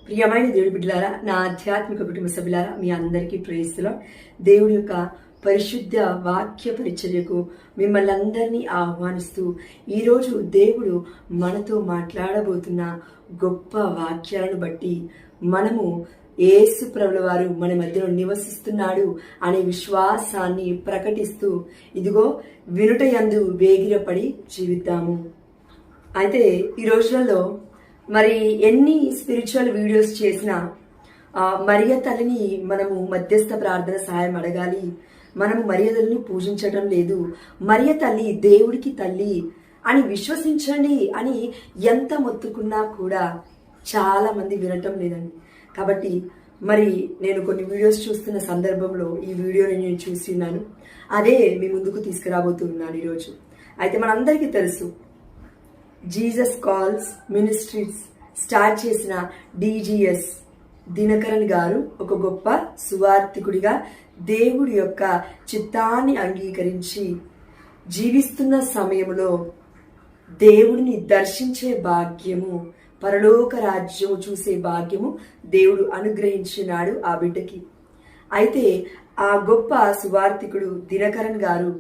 ప్రియమైన దేవుడి బిడ్డలారా, నా ఆధ్యాత్మిక కుటుంబ సభ్యులారా, మీ అందరికీ ప్రేయస్సులో దేవుడి యొక్క పరిశుద్ధ వాక్య పరిచర్యకు మిమ్మల్ని అందరినీ ఆహ్వానిస్తూ ఈరోజు దేవుడు మనతో మాట్లాడబోతున్న గొప్ప వాక్యాలను బట్టి మనము యేసు ప్రభుల వారు మన మధ్యలో నివసిస్తున్నాడు అనే విశ్వాసాన్ని ప్రకటిస్తూ ఇదిగో వినుట యందు వేగిరపడి జీవిద్దాము. అయితే ఈ రోజులలో మరి ఎన్ని స్పిరిచువల్ వీడియోస్ చేసినా మరియ తల్లిని మనము మధ్యస్థ ప్రార్థన సహాయం అడగాలి, మనము మరియ తల్లిని పూజించడం లేదు, మరియ తల్లి దేవుడికి తల్లి అని విశ్వసించండి అని ఎంత మొత్తుకున్నా కూడా చాలా మంది వినటం లేదండి. కాబట్టి మరి నేను కొన్ని వీడియోస్ చూస్తున్న సందర్భంలో ఈ వీడియోని నేను చూస్తున్నాను, అదే మీ ముందుకు తీసుకురాబోతున్నాను ఈరోజు. అయితే మనందరికీ తెలుసు, జీసస్ కాల్స్ మినిస్ట్రీస్ స్టార్ట్ చేసిన డిజిఎస్ దినకరన్ గారు ఒక గొప్ప సువార్థికుడిగా దేవుడి యొక్క చిత్తాన్ని అంగీకరించి జీవిస్తున్న సమయంలో దేవుడిని దర్శించే భాగ్యము, పరలోక రాజ్యము చూసే భాగ్యము దేవుడు అనుగ్రహించినాడు ఆ బిడ్డకి. అయితే ఆ గొప్ప సువార్థికుడు దినకరన్ గారు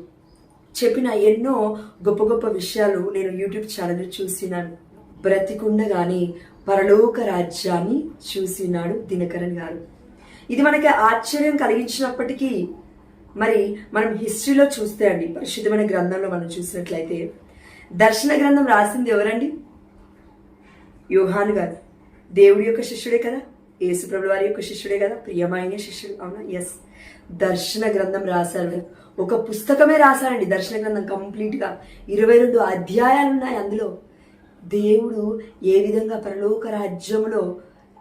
చెప్పిన ఎన్నో గొప్ప గొప్ప విషయాలు నేను యూట్యూబ్ ఛానల్ చూసినాను. బ్రతికుండగానే పరలోక రాజ్యాన్ని చూసినాడు దినకరన్ గారు. ఇది మనకి ఆశ్చర్యం కలిగించినప్పటికీ మరి మనం హిస్టరీలో చూస్తే అండి, పరిశుద్ధమైన గ్రంథంలో మనం చూసినట్లయితే దర్శన గ్రంథం రాసింది ఎవరండి? యోహాను గారు. దేవుడి యొక్క శిష్యుడే కదా, యేసు ప్రభుల వారి యొక్క శిష్యుడే కదా, ప్రియమైన శిష్యుడు. అవునా? ఎస్. దర్శన గ్రంథం రాశారు. ఒక పుస్తకమే రాశారండి దర్శన గ్రంథం కంప్లీట్గా. 22 అధ్యాయాలు ఉన్నాయి అందులో. దేవుడు ఏ విధంగా పరలోక రాజ్యంలో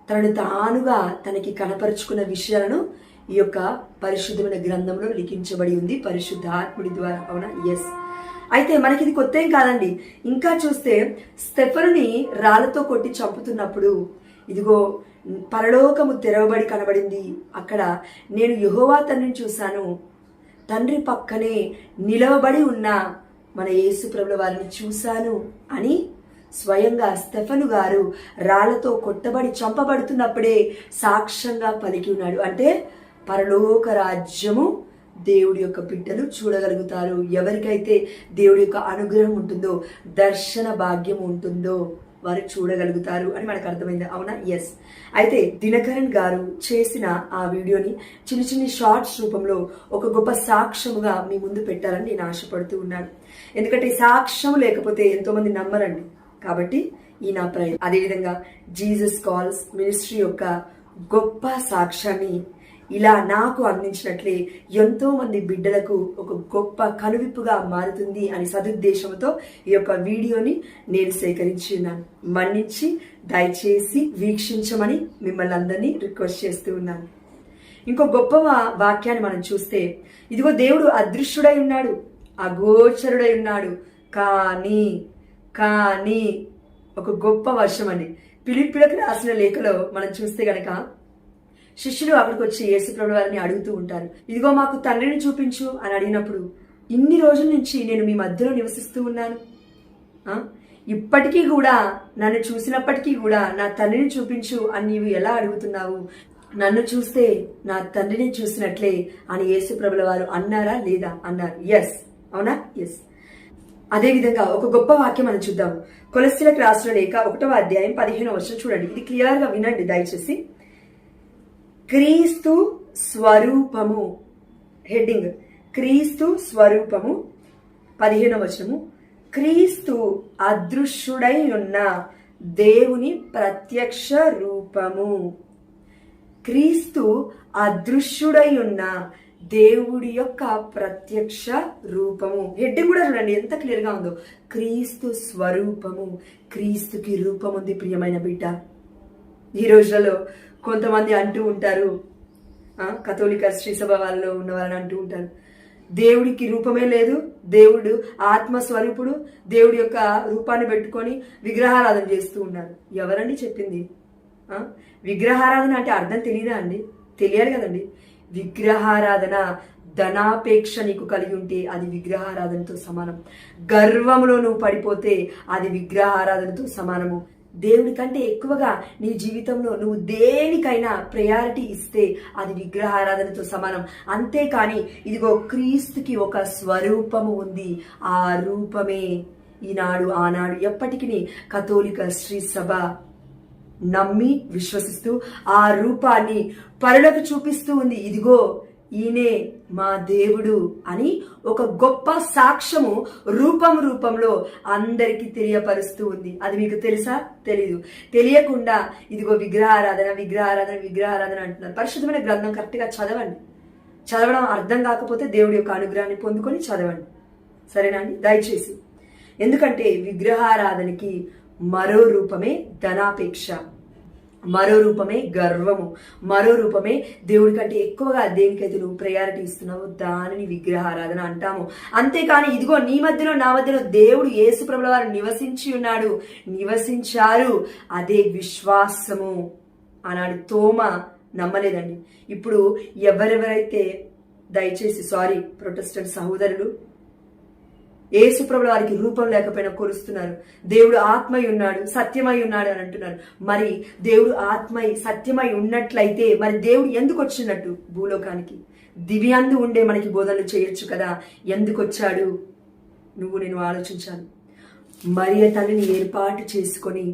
తనను తానుగా తనకి కనపరుచుకున్న విషయాలను ఈ యొక్క పరిశుద్ధమైన గ్రంథంలో లిఖించబడి ఉంది పరిశుద్ధాత్ముడి ద్వారా. అవునా? ఎస్. అయితే మనకి ఇది కొత్త ఏం కాదండి. ఇంకా చూస్తే స్టెఫనుని రాళ్లతో కొట్టి చంపుతున్నప్పుడు ఇదిగో పరలోకము తెరవబడి కనబడింది. అక్కడ నేను యెహోవా తండ్రిని చూశాను, తండ్రి పక్కనే నిలవబడి ఉన్న మన యేసు ప్రభుల వారిని చూశాను అని స్వయంగా స్టెఫను గారు రాళ్లతో కొట్టబడి చంపబడుతున్నప్పుడే సాక్ష్యంగా పలికి ఉన్నాడు. అంటే పరలోక రాజ్యము దేవుడి యొక్క బిడ్డలు చూడగలుగుతారు. ఎవరికైతే దేవుడి యొక్క అనుగ్రహం ఉంటుందో, దర్శన భాగ్యం ఉంటుందో వారు చూడగలుగుతారు అని మనకు అర్థమైంది. అవునా? ఎస్. అయితే దినకరన్ గారు చేసిన ఆ వీడియోని చిన్న చిన్న షార్ట్స్ రూపంలో ఒక గొప్ప సాక్ష్యముగా మీ ముందు పెట్టాలని నేను ఆశపడుతూ ఉన్నాను. ఎందుకంటే సాక్ష్యం లేకపోతే ఎంతో మంది నమ్మరండి. కాబట్టి ఈ నా ప్రయత్నం. అదేవిధంగా జీసస్ కాల్స్ మినిస్ట్రీ యొక్క గొప్ప సాక్ష్యాన్ని ఇలా నాకు అందించినట్లే ఎంతో మంది బిడ్డలకు ఒక గొప్ప కనువిప్పుగా మారుతుంది అని సదుద్దేశంతో ఈ యొక్క వీడియోని నేను సేకరించి ఉన్నాను. మన్నించి దయచేసి వీక్షించమని మిమ్మల్ని అందరినీ రిక్వెస్ట్ చేస్తూ ఉన్నాను. ఇంకో గొప్ప వాక్యాన్ని మనం చూస్తే, ఇదిగో దేవుడు అదృశ్యుడై ఉన్నాడు, అగోచరుడై ఉన్నాడు, కానీ ఒక గొప్ప వర్షం అండి. ఫిలిప్పీలకు రాసిన లేఖలో మనం చూస్తే గనక శిష్యులు అక్కడికి వచ్చి యేసు ప్రభుల వారిని అడుగుతూ ఉంటారు, ఇదిగో మాకు తండ్రిని చూపించు అని అడిగినప్పుడు, ఇన్ని రోజుల నుంచి నేను మీ మధ్యలో నివసిస్తూ ఉన్నాను, ఇప్పటికీ కూడా నన్ను చూసినప్పటికీ కూడా నా తండ్రిని చూపించు అని నీవు ఎలా అడుగుతున్నావు? నన్ను చూస్తే నా తండ్రిని చూసినట్లే అని యేసు ప్రభుల వారు అన్నారా లేదా? అన్నారు. ఎస్. అవునా? ఎస్. అదేవిధంగా ఒక గొప్ప వాక్యం మనం చూద్దాం. కొలస్సీలకు రాసిన లేఖ 1వ అధ్యాయం 15వ వచనం చూడండి. ఇది క్లియర్ గా వినండి దయచేసి. క్రీస్తు స్వరూపము, హెడ్డింగ్ క్రీస్తు స్వరూపము. 15వ వచనము, క్రీస్తు అదృశ్యుడై ఉన్న దేవుని ప్రత్యక్ష రూపము. క్రీస్తు అదృశ్యుడై ఉన్న దేవుడి యొక్క ప్రత్యక్ష రూపము. హెడ్డింగ్ కూడా చూడండి ఎంత క్లియర్ గా ఉందో. క్రీస్తు స్వరూపము. క్రీస్తుకి రూపం ఉంది ప్రియమైన బిడ్డ. ఈ రోజులలో కొంతమంది అంటూ ఉంటారు, కథోలిక శ్రీసభ వాళ్ళు ఉన్న వాళ్ళని అంటూ ఉంటారు, దేవుడికి రూపమే లేదు, దేవుడు ఆత్మస్వరూపుడు, దేవుడి యొక్క రూపాన్ని పెట్టుకొని విగ్రహారాధన చేస్తూ ఉన్నారు. ఎవరండి చెప్పింది? విగ్రహారాధన అంటే అర్థం తెలియదా అండి? తెలియాలి కదండి. విగ్రహారాధన ధనాపేక్ష నీకు కలిగి ఉంటే అది విగ్రహారాధనతో సమానం. గర్వంలో నువ్వు పడిపోతే అది విగ్రహారాధనతో సమానము. దేవుడి కంటే ఎక్కువగా నీ జీవితంలో నువ్వు దేనికైనా ప్రయారిటీ ఇస్తే అది విగ్రహారాధనతో సమానం. అంతేకాని ఇదిగో క్రీస్తుకి ఒక స్వరూపము ఉంది, ఆ రూపమే ఈనాడు ఆనాడు ఎప్పటికీ కథోలిక శ్రీ సభ నమ్మి విశ్వసిస్తూ ఆ రూపాన్ని పరులకు చూపిస్తూ ఉంది. ఇదిగో ఈయనే మా దేవుడు అని ఒక గొప్ప సాక్ష్యము రూపంలో అందరికీ తెలియపరుస్తూ ఉంది. అది మీకు తెలుసా? తెలీదు. తెలియకుండా ఇదిగో విగ్రహారాధన అంటున్నారు. పరిశుద్ధమైన గ్రంథం కరెక్ట్గా చదవండి. చదవడం అర్థం కాకపోతే దేవుడి యొక్క అనుగ్రహాన్ని పొందుకొని చదవండి, సరేనా అండి? దయచేసి. ఎందుకంటే విగ్రహారాధనకి మరో రూపమే ధనాపేక్ష, మరో రూపమే గర్వము, మరో రూపమే దేవుడి కంటే ఎక్కువగా దేనికైతే నువ్వు ప్రయారిటీ ఇస్తున్నావో దానిని విగ్రహారాధన అంటాము. అంతేకాని ఇదిగో నీ మధ్యలో నా మధ్యలో దేవుడు యేసుప్రభుల వారు నివసించారు, అదే విశ్వాసము. ఆనాడు తోమ నమ్మలేదండి. ఇప్పుడు ఎవరెవరైతే దయచేసి ప్రొటెస్టెంట్ సహోదరులు యేసుప్రభుల వారికి రూపం లేకపోయినా కొలుస్తున్నారు, దేవుడు ఆత్మై ఉన్నాడు, సత్యమై ఉన్నాడు అని అంటున్నారు. మరి దేవుడు ఆత్మై సత్యమై ఉన్నట్లయితే మరి దేవుడు ఎందుకు వచ్చినట్టు భూలోకానికి? దివ్యాందు ఉండే మనకి బోధనలు చేయొచ్చు కదా, ఎందుకు వచ్చాడు? నేను ఆలోచించాను. మరియ తల్లిని ఏర్పాటు చేసుకొని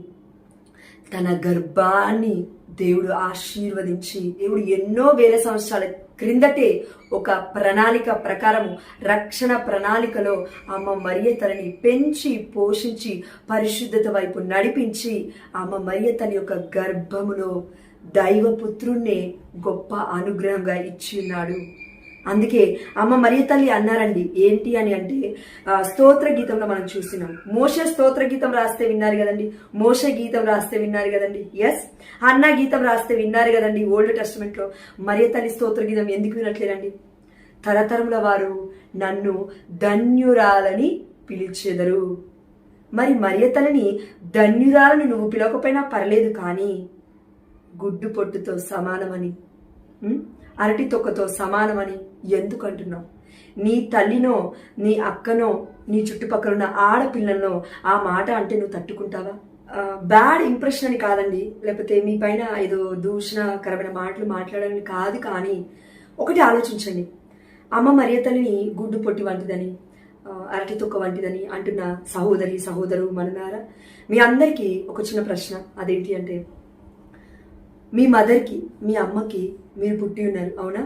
తన గర్భాన్ని దేవుడు ఆశీర్వదించి, దేవుడు ఎన్నో వేల సంవత్సరాల క్రిందటే ఒక ప్రణాళిక ప్రకారము రక్షణ ప్రణాళికలో అమ్మ మరియ తల్లిని పెంచి పోషించి పరిశుద్ధత వైపు నడిపించి అమ్మ మరియ తల్లి యొక్క గర్భములో దైవపుత్రుణ్ణే గొప్ప అనుగ్రహంగా ఇచ్చి ఉన్నాడు. అందుకే అమ్మ మరియ తల్లి అన్నారండి, ఏంటి అని అంటే స్తోత్ర గీతంలో మనం చూస్తున్నాం. మోషే స్తోత్ర గీతం రాస్తే విన్నారు కదండి, మోషే గీతం రాస్తే విన్నారు కదండి, ఎస్ అన్న గీతం రాస్తే విన్నారు కదండి. ఓల్డ్ టెస్టమెంట్ లో మరియ తల్లి స్తోత్ర గీతం ఎందుకు వినట్లేదండి? తరతరముల వారు నన్ను ధన్యురాలని పిలిచెదరు. మరి మరియ తల్లిని ధన్యురాలని నువ్వు పిలవకపోయినా పర్లేదు, కానీ గుడ్డు పొట్టుతో సమానమని, అరటి తొక్కతో సమానమని ఎందుకు అంటున్నావు? నీ తల్లినో నీ అక్కనో నీ చుట్టుపక్కల ఉన్న ఆడపిల్లలను ఆ మాట అంటే నువ్వు తట్టుకుంటావా? బ్యాడ్ ఇంప్రెషన్ అని కాదండి, లేకపోతే మీ పైన ఏదో దూషణకరమైన మాటలు మాట్లాడాలని కాదు, కానీ ఒకటి ఆలోచించండి. అమ్మ మరియ తల్లిని గుడ్డు పొట్టి వంటిదని, అరటి తొక్క వంటిదని అంటున్న సహోదరు మననారా, మీ అందరికీ ఒక చిన్న ప్రశ్న. అదేంటి అంటే, మీ మదర్కి, మీ అమ్మకి మీరు పుట్టి ఉన్నారు, అవునా?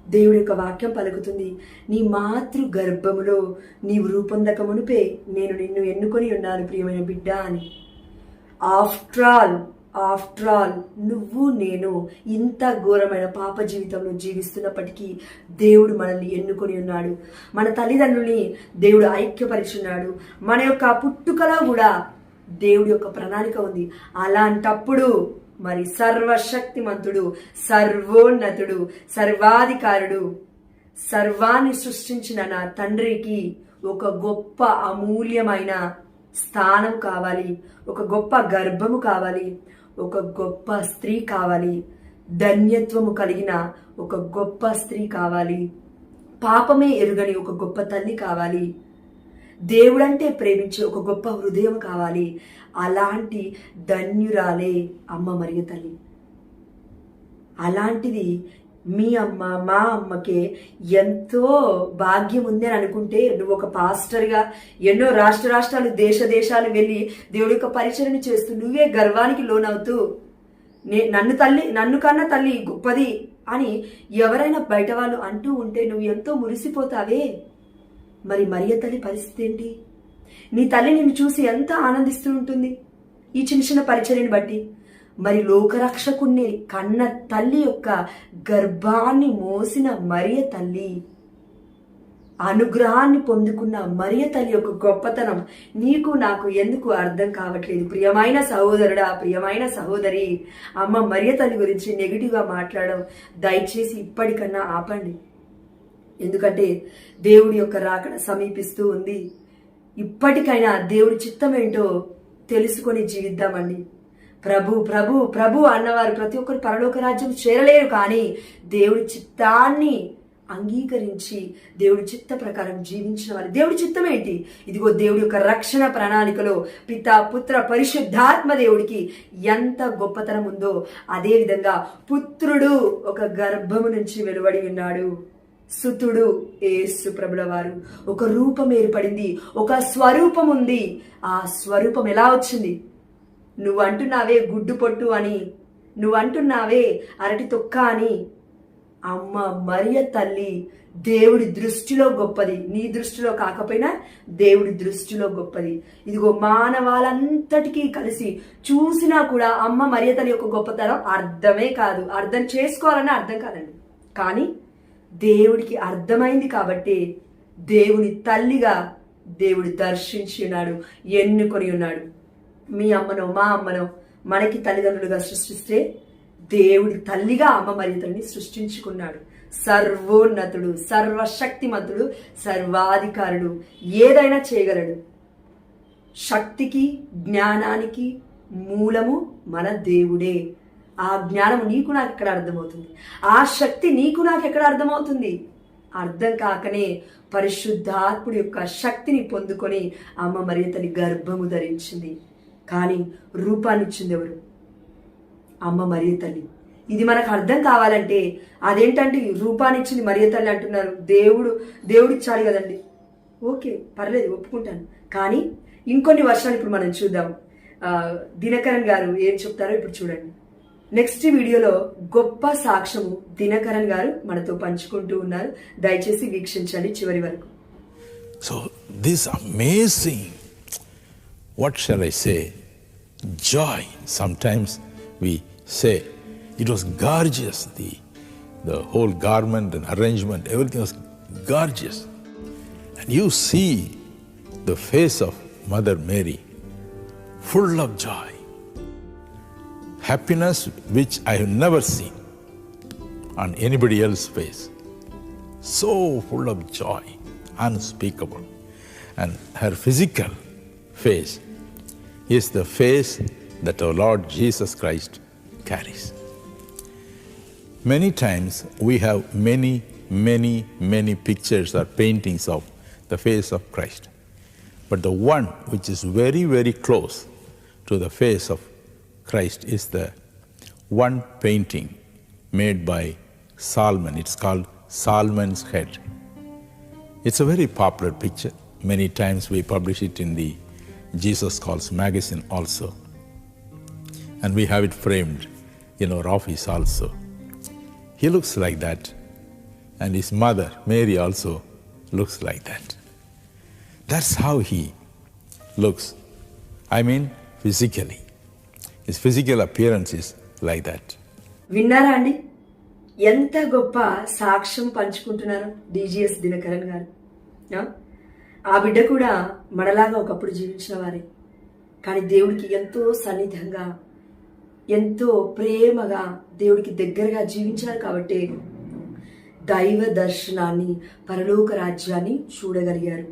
దేవుడి యొక్క వాక్యం పలుకుతుంది, నీ మాతృ గర్భములో నీవు రూపొందక మునిపే నేను నిన్ను ఎన్నుకొని ఉన్నాను ప్రియమైన బిడ్డ అని. ఆఫ్టర్ ఆల్ నువ్వు నేను ఇంత ఘోరమైన పాప జీవితంలో జీవిస్తున్నప్పటికీ దేవుడు మనల్ని ఎన్నుకొని ఉన్నాడు. మన తల్లిదండ్రుల్ని దేవుడు ఐక్యపరిచున్నాడు. మన యొక్క పుట్టుకలో కూడా దేవుడి యొక్క ప్రణాళిక ఉంది. అలాంటప్పుడు మరి సర్వశక్తిమంతుడు, సర్వోన్నతుడు, సర్వాధికారుడు, సర్వాన్ని సృష్టించిన నా తండ్రికి ఒక గొప్ప అమూల్యమైన స్థానం కావాలి, ఒక గొప్ప గర్భము కావాలి, ఒక గొప్ప స్త్రీ కావాలి, ధన్యత్వము కలిగిన ఒక గొప్ప స్త్రీ కావాలి, పాపమే ఎరుగని ఒక గొప్ప తల్లి కావాలి, దేవుడంటే ప్రేమించే ఒక గొప్ప హృదయం కావాలి. అలాంటి ధన్యురాలే అమ్మ మరియ తల్లి. అలాంటిది మీ అమ్మ, మా అమ్మకే ఎంతో భాగ్యం ఉంది అని అనుకుంటే, నువ్వు ఒక పాస్టర్గా ఎన్నో రాష్ట్రాలు దేశాలు వెళ్ళి దేవుడి యొక్క పరిచర్య చేస్తూ నువ్వే గర్వానికి లోనవుతూ నన్ను కన్న తల్లి గొప్పది అని ఎవరైనా బయట వాళ్ళు అంటూ ఉంటే నువ్వు ఎంతో మురిసిపోతావే. మరి మరియ తల్లి పరిస్థితి ఏంటి? నీ తల్లి నిన్ను చూసి ఎంత ఆనందిస్తూ ఉంటుంది ఈ చిన్న పరిచర్యని బట్టి. మరి లోకరక్షకుణ్ణి కన్న తల్లి యొక్క గర్భాన్ని మోసిన మరియ తల్లి, అనుగ్రహాన్ని పొందుకున్న మరియ తల్లి యొక్క గొప్పతనం నీకు నాకు ఎందుకు అర్థం కావట్లేదు? ప్రియమైన సహోదరుడా, ప్రియమైన సహోదరి, అమ్మ మరియ తల్లి గురించి నెగిటివ్గా మాట్లాడడం దయచేసి ఇప్పటికన్నా ఆపండి. ఎందుకంటే దేవుడి యొక్క రాకడ సమీపిస్తూ ఉంది. ఇప్పటికైనా దేవుడి చిత్తం ఏంటో తెలుసుకొని జీవిద్దామండి. ప్రభు ప్రభు ప్రభు అన్నవారు ప్రతి ఒక్కరు పరలోక రాజ్యం చేరలేరు, కానీ దేవుడి చిత్తాన్ని అంగీకరించి దేవుడి చిత్త ప్రకారం జీవించిన వారు. దేవుడి చిత్తం ఏంటి? ఇదిగో దేవుడి యొక్క రక్షణ ప్రణాళికలో పిత పుత్ర పరిశుద్ధాత్మ దేవుడికి ఎంత గొప్పతనం ఉందో అదే విధంగా పుత్రుడు ఒక గర్భము నుంచి వెలువడి ఉన్నాడు. సుతుడు యేసు ప్రభుల వారు. ఒక రూపం ఏర్పడింది, ఒక స్వరూపం ఉంది. ఆ స్వరూపం ఎలా వచ్చింది? నువ్వు అంటున్నావే గుడ్డు పొట్టు అని, నువ్వు అంటున్నావే అరటి తొక్క అని. అమ్మ మరియ తల్లి దేవుడి దృష్టిలో గొప్పది. నీ దృష్టిలో కాకపోయినా దేవుడి దృష్టిలో గొప్పది. ఇదిగో మానవాళంతటికీ కలిసి చూసినా కూడా అమ్మ మరియ తల్లి యొక్క గొప్పతనం అర్థమే కాదు. అర్థం చేసుకోవాలన్నా అర్థం కాదండి. కానీ దేవుడికి అర్థమైంది కాబట్టి దేవుని తల్లిగా దేవుడు దర్శించి ఉన్నాడు, ఎన్నుకొని ఉన్నాడు. మీ అమ్మనో మా అమ్మనో మనకి తల్లిదండ్రులుగా సృష్టిస్తే దేవుడి తల్లిగా అమ్మ మరియ తల్లిని సృష్టించుకున్నాడు. సర్వోన్నతుడు, సర్వశక్తిమంతుడు, సర్వాధికారుడు, ఏదైనా చేయగలడు. శక్తికి జ్ఞానానికి మూలము మన దేవుడే. ఆ జ్ఞానం నీకు నాకు ఎక్కడ అర్థమవుతుంది? ఆ శక్తి నీకు నాకు ఎక్కడ అర్థమవుతుంది? అర్థం కాకనే పరిశుద్ధాత్ముడి యొక్క శక్తిని పొందుకొని అమ్మ మరియ తల్లి గర్భము ధరించింది. కానీ రూపాన్ని ఇచ్చింది ఎవరు? అమ్మ మరియ తల్లి. ఇది మనకు అర్థం కావాలంటే అదేంటంటే రూపాన్ని ఇచ్చింది మరియ తల్లి అంటున్నారు. దేవుడిచ్చాడు కదండి. ఓకే, పర్లేదు, ఒప్పుకుంటాను. కానీ ఇంకొన్ని వర్షాలు ఇప్పుడు మనం చూద్దాం. దినకరన్ గారు ఏం చెప్తారో ఇప్పుడు చూడండి. నెక్స్ట్ వీడియోలో గొప్ప సాక్ష్యము దినకరన్ గారు మనతో పంచుకుంటూ ఉన్నారు. దయచేసి వీక్షించండి చివరి వరకు. So this amazing, what shall I say, joy. Sometimes we say it was gorgeous, the whole garment and arrangement, everything was gorgeous. And you see the face of Mother Mary full of joy, happiness which I have never seen on anybody else's face. So full of joy, unspeakable. And her physical face is the face that our Lord Jesus Christ carries. Many times we have many pictures or paintings of the face of Christ. But the one which is very close to the face of Christ is the one painting made by Salman. It's called Salman's Head. It's a very popular picture. Many times we publish it in the Jesus Calls magazine also. And we have it framed in our office also. He looks like that. And his mother, Mary, also looks like that. That's how he looks. I mean, physically. His physical appearance is like that. విన్నారా అండి? ఎంత గొప్ప సాక్ష్యం పంచుకుంటున్నారు DGS Dinakaran గారు. ఆ బిడ్డ కూడా మనలాగా ఒకప్పుడు జీవించిన వారే. కానీ దేవుడికి ఎంతో సన్నిధంగా, ఎంతో ప్రేమగా, దేవుడికి దగ్గరగా జీవించారు కాబట్టి దైవ దర్శనాన్ని, పరలోక రాజ్యాన్ని చూడగలిగారు.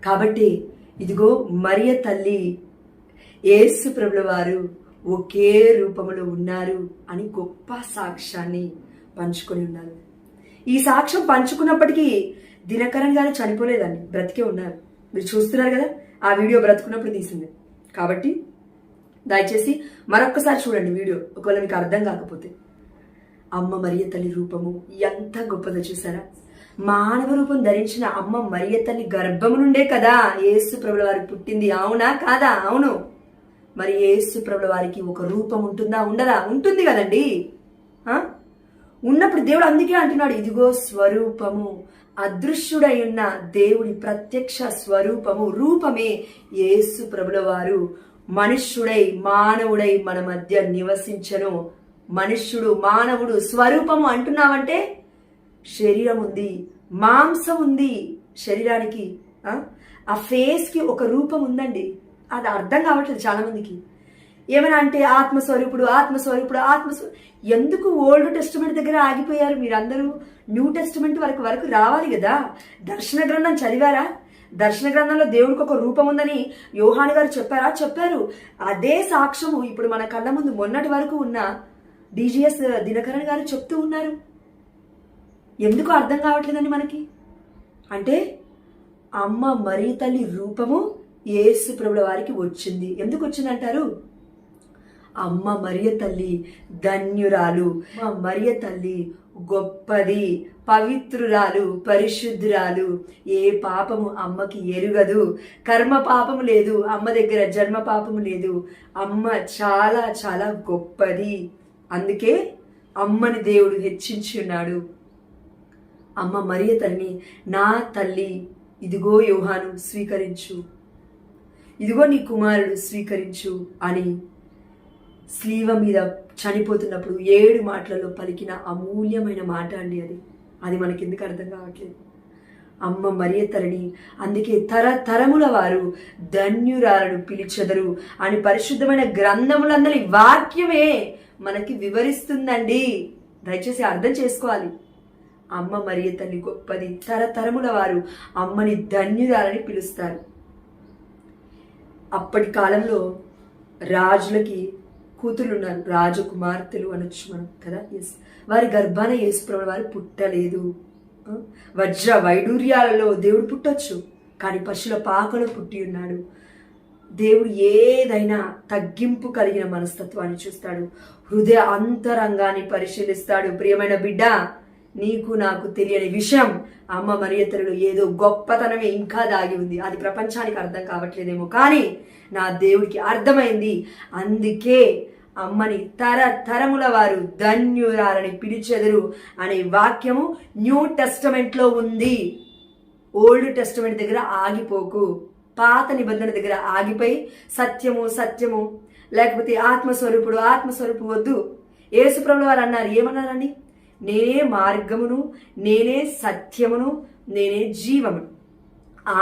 కాబట్టి ఇదిగో మరియ తల్లి, యేసు ప్రభుల వారు ఒకే రూపంలో ఉన్నారు అని గొప్ప సాక్ష్యాన్ని పంచుకొని ఉన్నారు. ఈ సాక్ష్యం పంచుకున్నప్పటికీ దినకరన్ గారు చనిపోలేదండి, బ్రతికే ఉన్నారు. మీరు చూస్తున్నారు కదా, ఆ వీడియో బ్రతుకున్నప్పుడు తీసింది. కాబట్టి దయచేసి మరొక్కసారి చూడండి వీడియో, ఒకవేళ మీకు అర్థం కాకపోతే. అమ్మ మరియ తల్లి రూపము ఎంత గొప్పదో చూసారా? మానవ రూపం ధరించిన అమ్మ మరియ తల్లి గర్భము నుండే కదా యేసు ప్రభుల వారికి పుట్టింది. అవునా కాదా? అవును. మరి యేసు ప్రభుల వారికి ఒక రూపం ఉంటుందా? ఉండదా? ఉంటుంది కదండి. ఉన్నప్పుడు దేవుడు అందుకే అంటున్నాడు, ఇదిగో స్వరూపము, అదృశ్యుడై ఉన్న దేవుడి ప్రత్యక్ష స్వరూపము, రూపమే యేసు ప్రభుల వారు మనుష్యుడై, మానవుడై మన మధ్య నివసించను. మనుష్యుడు, మానవుడు స్వరూపము అంటున్నావంటే శరీరం ఉంది, మాంసం ఉంది శరీరానికి. ఆ ఫేస్ కి ఒక రూపం ఉందండి. అది అర్థం కావట్లేదు చాలా మందికి. ఏమైనా అంటే ఆత్మస్వరూపుడు, ఆత్మస్వరూపుడు, ఎందుకు ఓల్డ్ టెస్టిమెంట్ దగ్గర ఆగిపోయారు మీరందరూ? న్యూ టెస్టిమెంట్ వరకు రావాలి కదా. దర్శన గ్రంథం చదివారా? దర్శన గ్రంథంలో దేవుడికి ఒక రూపం ఉందని యోహాను గారు చెప్పారా? చెప్పారు. అదే సాక్ష్యము ఇప్పుడు మన కళ్ళ ముందు మొన్నటి వరకు ఉన్న డిజిఎస్ దినకరన్ గారు చెప్తూ ఉన్నారు. ఎందుకు అర్థం కావట్లేదండి మనకి? అంటే అమ్మ మరియ తల్లి రూపము యేసు ప్రభుల వారికి వచ్చింది. ఎందుకు వచ్చిందంటారు? అమ్మ మరియ తల్లి ధన్యురాలు, అమ్మ మరియ తల్లి గొప్పది, పవిత్రురాలు, పరిశుద్ధురాలు, ఏ పాపము అమ్మకి ఎరుగదు, కర్మ పాపము లేదు, అమ్మ దగ్గర జన్మ పాపము లేదు, అమ్మ చాలా చాలా గొప్పది. అందుకే అమ్మని దేవుడు హెచ్చించి ఉన్నాడు. అమ్మ మరియ తల్లిని నా తల్లి, ఇదిగో యోహాను స్వీకరించు, ఇదిగో నీ కుమారుడు స్వీకరించు అని స్లీవ మీద చనిపోతున్నప్పుడు 7 మాటలలో పలికిన అమూల్యమైన మాట అండి అది. అది మనకి ఎందుకు అర్థం కావట్లేదు? అమ్మ మరియ తల్లిని అందుకే తరతరముల వారు ధన్యురాలను పిలిచెదరు అని పరిశుద్ధమైన గ్రంథములందరి వాక్యమే మనకి వివరిస్తుందండి. దయచేసి అర్థం చేసుకోవాలి. అమ్మ మరియ తల్లి గొప్పది, తరతరముల వారు అమ్మని ధన్యురాలని పిలుస్తారు. అప్పటి కాలంలో రాజులకి కూతురు ఉన్నారు, రాజకుమార్తెలు అనొచ్చు మనం కదా. వారి గర్భాన యేసుప్రభుల వారు పుట్టలేదు. వజ్ర వైడూర్యాలలో దేవుడు పుట్టొచ్చు, కానీ పశువుల పాకలో పుట్టి ఉన్నాడు. దేవుడు ఏదైనా తగ్గింపు కలిగిన మనస్తత్వాన్ని చూస్తాడు, హృదయ అంతరంగాన్ని పరిశీలిస్తాడు. ప్రియమైన బిడ్డ, నీకు నాకు తెలియని విషయం అమ్మ మరియ తల్లిలో ఏదో గొప్పతనమే ఇంకా దాగి ఉంది. అది ప్రపంచానికి అర్థం కావట్లేదేమో, కానీ నా దేవుడికి అర్థమైంది. అందుకే అమ్మని తరతరముల వారు ధన్యురాలని పిలిచెదరు అనే వాక్యము న్యూ టెస్టమెంట్లో ఉంది. ఓల్డ్ టెస్టమెంట్ దగ్గర ఆగిపోకు, పాత నిబంధన దగ్గర ఆగిపోయి సత్యము సత్యము లేకపోతే ఆత్మస్వరూపుడు వద్దు. యేసుప్రభుల వారు అన్నారు, ఏమన్నారండి? నేనే మార్గమును, నేనే సత్యమును, నేనే జీవమును.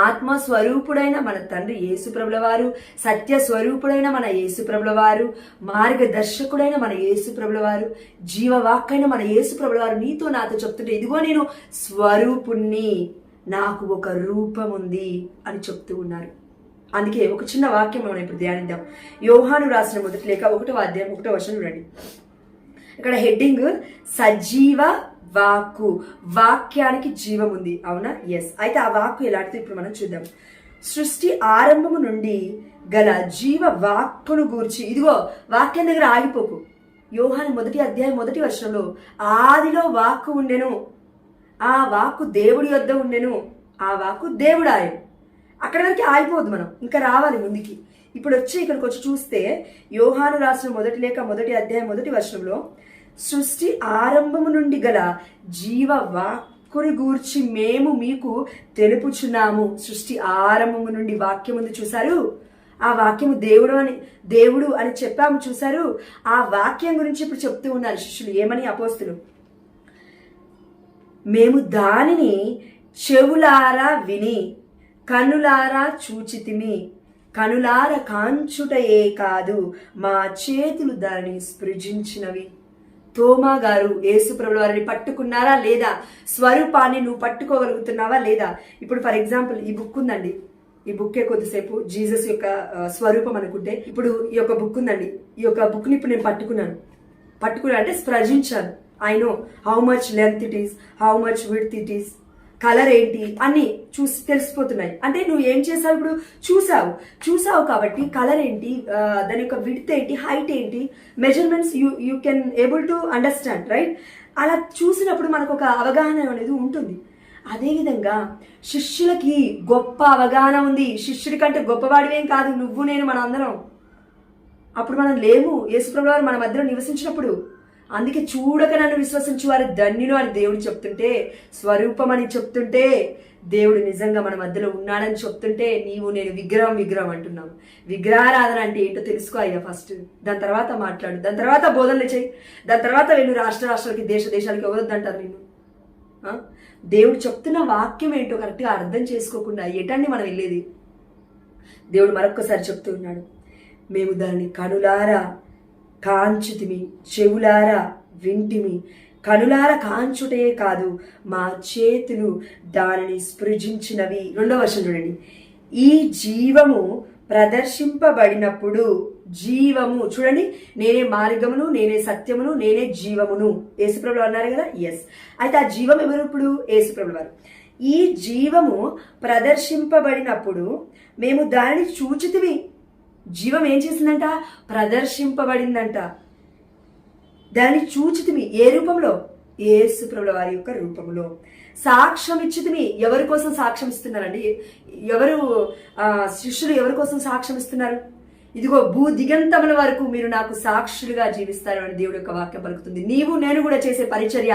ఆత్మస్వరూపుడైన మన తండ్రి యేసుప్రభుల వారు, సత్య స్వరూపుడైన మన యేసుప్రభుల వారు, మార్గదర్శకుడైన మన యేసుప్రభుల వారు, జీవవాక్కైన మన యేసుప్రభుల వారు నీతో నాతో చెప్తుంటే, ఇదిగో నేను స్వరూపుణ్ణి, నాకు ఒక రూపం ఉంది అని చెప్తూ ఉన్నారు. అందుకే ఒక చిన్న వాక్యం మనం ఇప్పుడు ధ్యానిద్దాం. యోహాను రాసిన మొదటి లేఖ 1వ అధ్యాయం 1వ వచనం చూడండి. ఇక్కడ హెడ్డింగ్ సజీవ వాక్కు, వాక్యానికి జీవం ఉంది. అవునా? ఎస్. అయితే ఆ వాక్కు ఎలాంటిదో ఇప్పుడు మనం చూద్దాం. సృష్టి ఆరంభము నుండి గల జీవ వాక్కును గూర్చి, ఇదిగో వాక్యం దగ్గర ఆగిపోకు. యోహాను 1వ అధ్యాయం 1వ వచనంలో ఆదిలో వాక్కు ఉండెను, ఆ వాక్కు దేవుడి యొద్ద ఉండెను, ఆ వాక్కు దేవుడు ఆయన. అక్కడ వరకు ఆగిపోద్దు, మనం ఇంకా రావాలి ముందుకి. ఇప్పుడు ఇక్కడికి వచ్చి చూస్తే యోహాను రాసిన మొదటి లేఖ 1వ అధ్యాయం 1వ వచనంలో సృష్టి ఆరంభము నుండి గల జీవ వాక్కుని గూర్చి మేము మీకు తెలుపుచున్నాము. సృష్టి ఆరంభము నుండి వాక్యం ఉంది చూసారు, ఆ వాక్యము దేవుడు అని చెప్పాము చూసారు. ఆ వాక్యం గురించి ఇప్పుడు చెప్తూ ఉన్నారు శిష్యులు. ఏమని? అపోస్తులు, మేము దానిని చెవులారా విని కనులారా చూచితిమి, కనులార కాంచుటయే కాదు మా చేతులు దానిని స్పృజించినవి. తోమా గారు యేసుప్రభుల వారిని పట్టుకున్నారా లేదా? స్వరూపాన్ని నువ్వు పట్టుకోగలుగుతున్నావా లేదా? ఇప్పుడు ఫర్ ఎగ్జాంపుల్ ఈ బుక్ ఉందండి, ఈ బుక్కే కొద్దిసేపు జీసస్ యొక్క స్వరూపం అనుకుంటే, ఇప్పుడు ఈ యొక్క బుక్ ఉందండి, ఈ యొక్క బుక్ని ఇప్పుడు నేను పట్టుకున్నా అంటే స్పృశించాను. I know how much length it is, how much width it is, colour ఏంటి అన్ని చూసి తెలిసిపోతున్నాయి. అంటే నువ్వు ఏం చేసావు? ఇప్పుడు చూసావు కాబట్టి కలర్ ఏంటి, దాని యొక్క విడ్త్ ఏంటి, హైట్ ఏంటి, measurements you can able to understand, right? అలా చూసినప్పుడు మనకు ఒక అవగాహన అనేది ఉంటుంది. అదేవిధంగా శిష్యులకి గొప్ప అవగాహన ఉంది. శిష్యుడి కంటే గొప్పవాడివేం కాదు నువ్వు నేను, మన అందరం. అప్పుడు మనం లేము యేసుప్రభుల వారు మన మధ్యలో నివసించినప్పుడు. అందుకే చూడక నన్ను విశ్వసించు వారు ధన్యులు అని దేవుడు చెప్తుంటే, స్వరూపం అని చెప్తుంటే, దేవుడు నిజంగా మన మధ్యలో ఉన్నాడని చెప్తుంటే, నీవు నేను విగ్రహం అంటున్నావు. విగ్రహారాధన అంటే ఏంటో తెలుసుకో అయ్యా ఫస్ట్. దాని తర్వాత మాట్లాడు, దాని తర్వాత బోధనలు చేయి, దాని తర్వాత వెళ్ళు రాష్ట్రాలకి దేశాలకి ఎవరొద్దంటారు నిన్ను. దేవుడు చెప్తున్న వాక్యం ఏంటో కరెక్ట్గా అర్థం చేసుకోకుండా ఎటండి మనం వెళ్ళేది? దేవుడు మరొక్కసారి చెప్తూ ఉన్నాడు, మేము దానిని కనులారా కాంచుతిమి, చెవులారా వింటిమి. కనులార కాంచుటే కాదు మా చేతులు దానిని స్పృజించినవి. 2వ వచనం చూడండి. ఈ జీవము ప్రదర్శింపబడినప్పుడు జీవము. చూడండి, నేనే మార్గమును, నేనే సత్యమును, నేనే జీవమును యేసుప్రభులు అన్నారు కదా. ఎస్, అయితే ఆ జీవం ఎవరు? ఇప్పుడు యేసుప్రభులు వారు. ఈ జీవము ప్రదర్శింపబడినప్పుడు మేము దానిని చూచితిమి. జీవం ఏం చేసిందంట? ప్రదర్శింపబడిందంట. దాన్ని చూచితిమి. ఏ రూపంలో? యేసుప్రభుల వారి యొక్క రూపంలో. సాక్ష్యం ఇచ్చితిమి. ఎవరి కోసం సాక్ష్యం ఇస్తున్నారండి? ఎవరు శిష్యులు ఎవరి కోసం సాక్ష్యం ఇస్తున్నారు? ఇదిగో భూ దిగంతముల వరకు మీరు నాకు సాక్షులుగా జీవిస్తారు అని దేవుడి యొక్క వాక్యం పలుకుతుంది. నీవు నేను కూడా చేసే పరిచర్య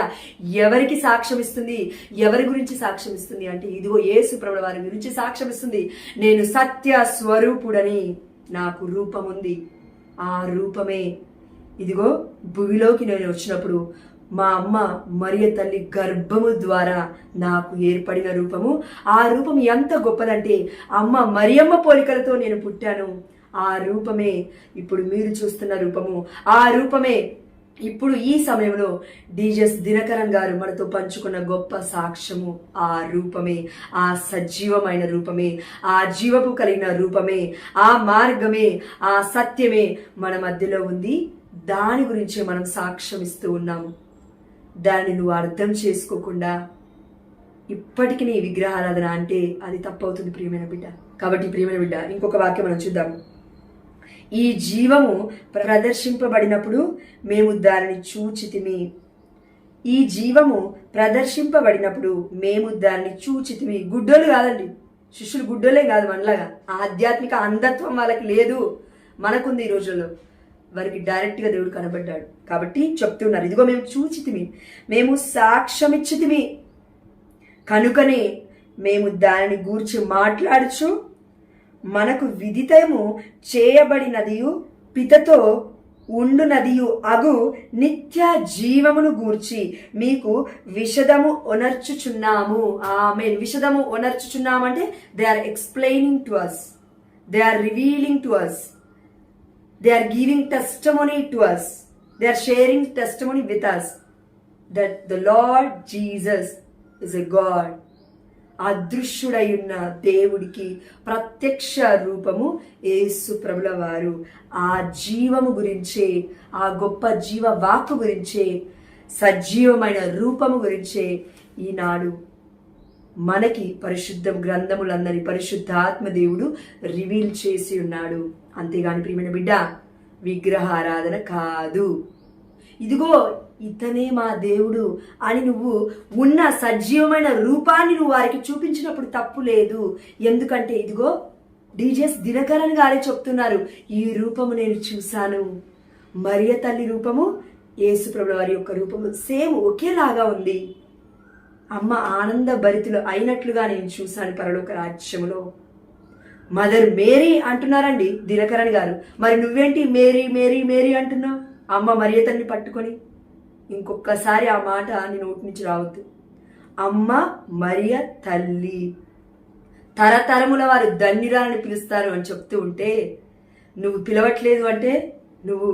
ఎవరికి సాక్ష్యం ఇస్తుంది? ఎవరి గురించి సాక్ష్యం ఇస్తుంది అంటే ఇదిగో యేసు ప్రభుల వారి గురించి సాక్ష్యం ఇస్తుంది. నేను సత్య స్వరూపుడని, నాకు రూపం ఉంది. ఆ రూపమే ఇదిగో భూమిలోకి నేను వచ్చినప్పుడు మా అమ్మ మరియ తల్లి గర్భము ద్వారా నాకు ఏర్పడిన రూపము. ఆ రూపం ఎంత గొప్పదంటే అమ్మ మరియమ్మ పోలికలతో నేను పుట్టాను. ఆ రూపమే ఇప్పుడు మీరు చూస్తున్న రూపము. ఆ రూపమే ఇప్పుడు ఈ సమయంలో డీజెస్ దినకరన్ గారు మనతో పంచుకున్న గొప్ప సాక్ష్యము. ఆ రూపమే, ఆ సజీవమైన రూపమే, ఆ జీవపు కలిగిన రూపమే, ఆ మార్గమే, ఆ సత్యమే మన మధ్యలో ఉంది. దాని గురించి మనం సాక్ష్యం ఇస్తూ ఉన్నాము. దాన్ని నువ్వు అర్థం చేసుకోకుండా ఇప్పటికీ నీ విగ్రహారాధన అంటే అది తప్పవుతుంది ప్రియమైన బిడ్డ. కాబట్టి ప్రియమైన బిడ్డ, ఇంకొక వాక్యం మనం చూద్దాం. ఈ జీవము ప్రదర్శింపబడినప్పుడు మేము దానిని చూచితిమి. ఈ జీవము ప్రదర్శింపబడినప్పుడు మేము దానిని చూచితిమి. గుడ్డోలు కాదండి, శిష్యులు గుడ్డోలే కాదు. మనలాగా ఆధ్యాత్మిక అంధత్వం వాళ్ళకి లేదు, మనకుంది. ఈ రోజుల్లో వారికి డైరెక్ట్గా దేవుడు కనబడ్డాడు కాబట్టి చెప్తున్నారు, ఇదిగో మేము చూచితిమి, మేము సాక్ష్యమిచ్చితిమి, కనుకనే మేము దానిని గూర్చి మాట్లాడుచు మనకు విదితము చేయబడినదియు పితతో ఉండునదియు అగు నిత్య జీవమును గూర్చి మీకు విషదము ఒనర్చుచున్నాము. ఆమేన్. విషదము ఒనర్చుచున్నాము అంటే they are explaining to us, they are revealing to us, they are giving testimony to us, they are sharing testimony with us that the Lord Jesus is a God. అదృశ్యుడై ఉన్న దేవుడికి ప్రత్యక్ష రూపము యేసు ప్రభుల వారు. ఆ జీవము గురించే, ఆ గొప్ప జీవ వాక్కు గురించే, సజీవమైన రూపము గురించే ఈనాడు మనకి పరిశుద్ధ గ్రంథములందరి పరిశుద్ధాత్మ దేవుడు రివీల్ చేసి ఉన్నాడు. అంతేగాని ప్రియమైన బిడ్డ, విగ్రహారాధన కాదు. ఇదిగో ఇతనే మా దేవుడు అని నువ్వు ఉన్న సజీవమైన రూపాన్ని నువ్వు వారికి చూపించినప్పుడు తప్పు లేదు. ఎందుకంటే ఇదిగో డీజెస్ దినకరన్ గారే చెప్తున్నారు, ఈ రూపము నేను చూశాను. మరియ తల్లి రూపము, యేసు ప్రభుల వారి యొక్క రూపము సేమ్ ఒకేలాగా ఉంది. అమ్మ ఆనంద భరితులు అయినట్లుగా నేను చూశాను పరలోక రాజ్యములో. మదర్ మేరీ అంటున్నారండి దినకరన్ గారు. మరి నువ్వేంటి మేరీ మేరీ మేరీ అంటున్నావు? అమ్మ మరియ తల్లిని పట్టుకొని ఇంకొకసారి ఆ మాట నీ నోటి నుంచి రావద్దు. అమ్మ మరియ తల్లి, తరతరముల వారు ధన్యురాలని పిలుస్తారు అని చెప్తూ ఉంటే నువ్వు పిలవట్లేదు అంటే నువ్వు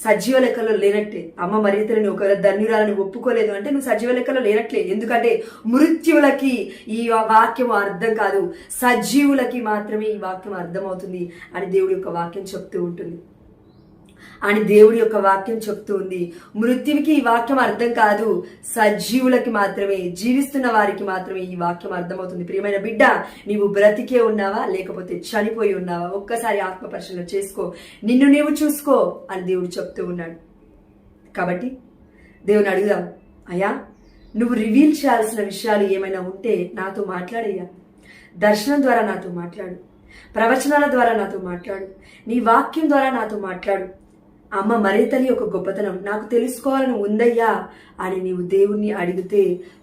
సజీవ లెక్కలో లేనట్టే. అమ్మ మరియ తల్లిని ఒకవేళ ధన్యురాలని ఒప్పుకోలేదు అంటే నువ్వు సజీవ లెక్కలో లేనట్లే. ఎందుకంటే మృత్యువులకి ఈ వాక్యం అర్థం కాదు, సజీవులకి మాత్రమే ఈ వాక్యం అర్థమవుతుంది అని దేవుడి యొక్క వాక్యం చెప్తూ ఉంటుంది. అని దేవుడి యొక్క వాక్యం చెప్తూ ఉంది. మృత్యువుకి ఈ వాక్యం అర్థం కాదు, సజీవులకి మాత్రమే, జీవిస్తున్న వారికి మాత్రమే ఈ వాక్యం అర్థమవుతుంది. ప్రియమైన బిడ్డ, నీవు బ్రతికే ఉన్నావా లేకపోతే చనిపోయి ఉన్నావా? ఒక్కసారి ఆత్మ పరిశీలన చేసుకో, నిన్ను నీవు చూసుకో అని దేవుడు చెప్తూ ఉన్నాడు. కాబట్టి దేవుని అడుగుదాం, అయ్యా నువ్వు రివీల్ చేయాల్సిన విషయాలు ఏమైనా ఉంటే నాతో మాట్లాడయ్యా. దర్శనం ద్వారా నాతో మాట్లాడు, ప్రవచనాల ద్వారా నాతో మాట్లాడు, నీ వాక్యం ద్వారా నాతో మాట్లాడు. అమ్మ మరియ తల్లి యొక్క గొప్పతనం నాకు తెలుసుకోవాలని ఉందయ్యా అని నీవు దేవుణ్ణి అడిగితే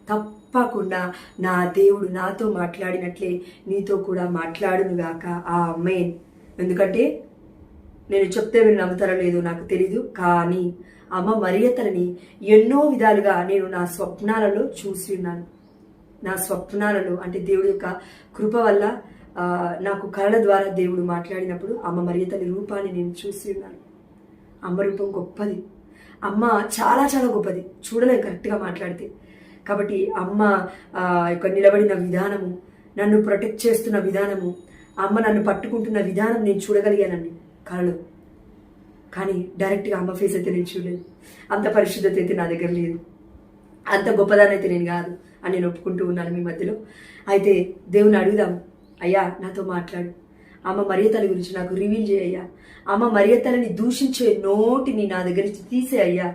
తప్పకుండా నా దేవుడు నాతో మాట్లాడినట్లే నీతో కూడా మాట్లాడునుగాక. ఆ అమ్మాయి, ఎందుకంటే నేను చెప్తే మీరు నమ్ముతారో లేదో నాకు తెలీదు, కానీ అమ్మ మరియ తల్లిని ఎన్నో విధాలుగా నేను నా స్వప్నాలలో చూసి ఉన్నాను. నా స్వప్నాలలో అంటే దేవుడి యొక్క కృప వల్ల నాకు కళల ద్వారా దేవుడు మాట్లాడినప్పుడు అమ్మ మరియ తల్లి రూపాన్ని నేను చూసి ఉన్నాను. అమ్మ రూపం గొప్పది, అమ్మ చాలా చాలా గొప్పది, చూడలేం కరెక్ట్గా మాట్లాడితే. కాబట్టి అమ్మ యొక్క నిలబడిన విధానము, నన్ను ప్రొటెక్ట్ చేస్తున్న విధానము, అమ్మ నన్ను పట్టుకుంటున్న విధానం నేను చూడగలిగానండి. కళలు. కానీ డైరెక్ట్గా అమ్మ ఫేస్ అయితే నేను చూడలేదు. అంత పరిశుద్ధత అయితే నా దగ్గర లేదు, అంత గొప్పదాన్ని అయితే నేను కాదు అని నేను ఒప్పుకుంటూ ఉన్నాను మీ మధ్యలో. అయితే దేవుని అడుగుదాం, అయ్యా నాతో మాట్లాడు, అమ్మ మరియతల్లి గురించి నాకు రివీల్ చేయయ్యా, అమ్మ మరియతల్లిని దూషించే నోటిని నా దగ్గర నుంచి తీసే అయ్యా,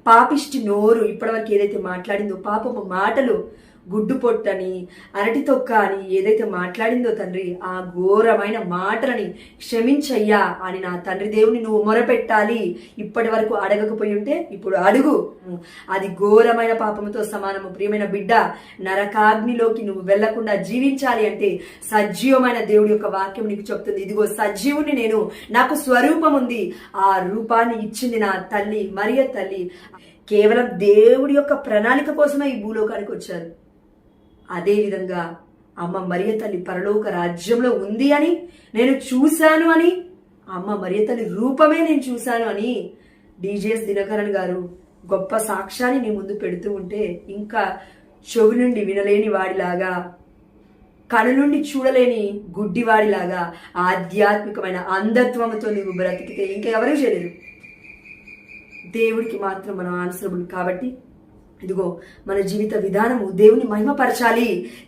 పాపిష్టి నోరు ఇప్పటివరకు ఏదైతే మాట్లాడిందో, పాపపు మాటలు, గుడ్డు పొట్టని, అరటి తొక్క అని ఏదైతే మాట్లాడిందో తండ్రి, ఆ ఘోరమైన మాటలని క్షమించయ్యా అని నా తండ్రి దేవుని నువ్వు మొరపెట్టాలి. ఇప్పటి వరకు అడగకపోయి ఉంటే ఇప్పుడు అడుగు. అది ఘోరమైన పాపముతో సమానము. ప్రియమైన బిడ్డ, నరకాగ్నిలోకి నువ్వు వెళ్లకుండా జీవించాలి అంటే సజీవమైన దేవుడి యొక్క వాక్యం నీకు చెప్తుంది. ఇదిగో సజీవుని నేను, నాకు స్వరూపం ఉంది. ఆ రూపాన్ని ఇచ్చింది నా తల్లి మరియ తల్లి. కేవలం దేవుడి యొక్క ప్రణాళిక కోసమే ఈ భూలోకానికి వచ్చారు. అదే విధంగా అమ్మ మరియ తల్లి పరలోక రాజ్యంలో ఉంది అని నేను చూశాను అని, అమ్మ మరియ తల్లి రూపమే నేను చూశాను అని డిజేఎస్ దినకరన్ గారు గొప్ప సాక్ష్యాన్ని నీ ముందు పెడుతూ ఉంటే, ఇంకా చెవి నుండి వినలేని వాడిలాగా, కను నుండి చూడలేని గుడ్డివాడిలాగా ఆధ్యాత్మికమైన అంధత్వంతో నువ్వు బ్రతికితే ఇంకా ఎవరూ చేయలేరు. దేవుడికి మాత్రం మనం ఆన్సరబుల్. కాబట్టి ఇదిగో మన జీవిత విధానము దేవుని మహిమపరచాలి,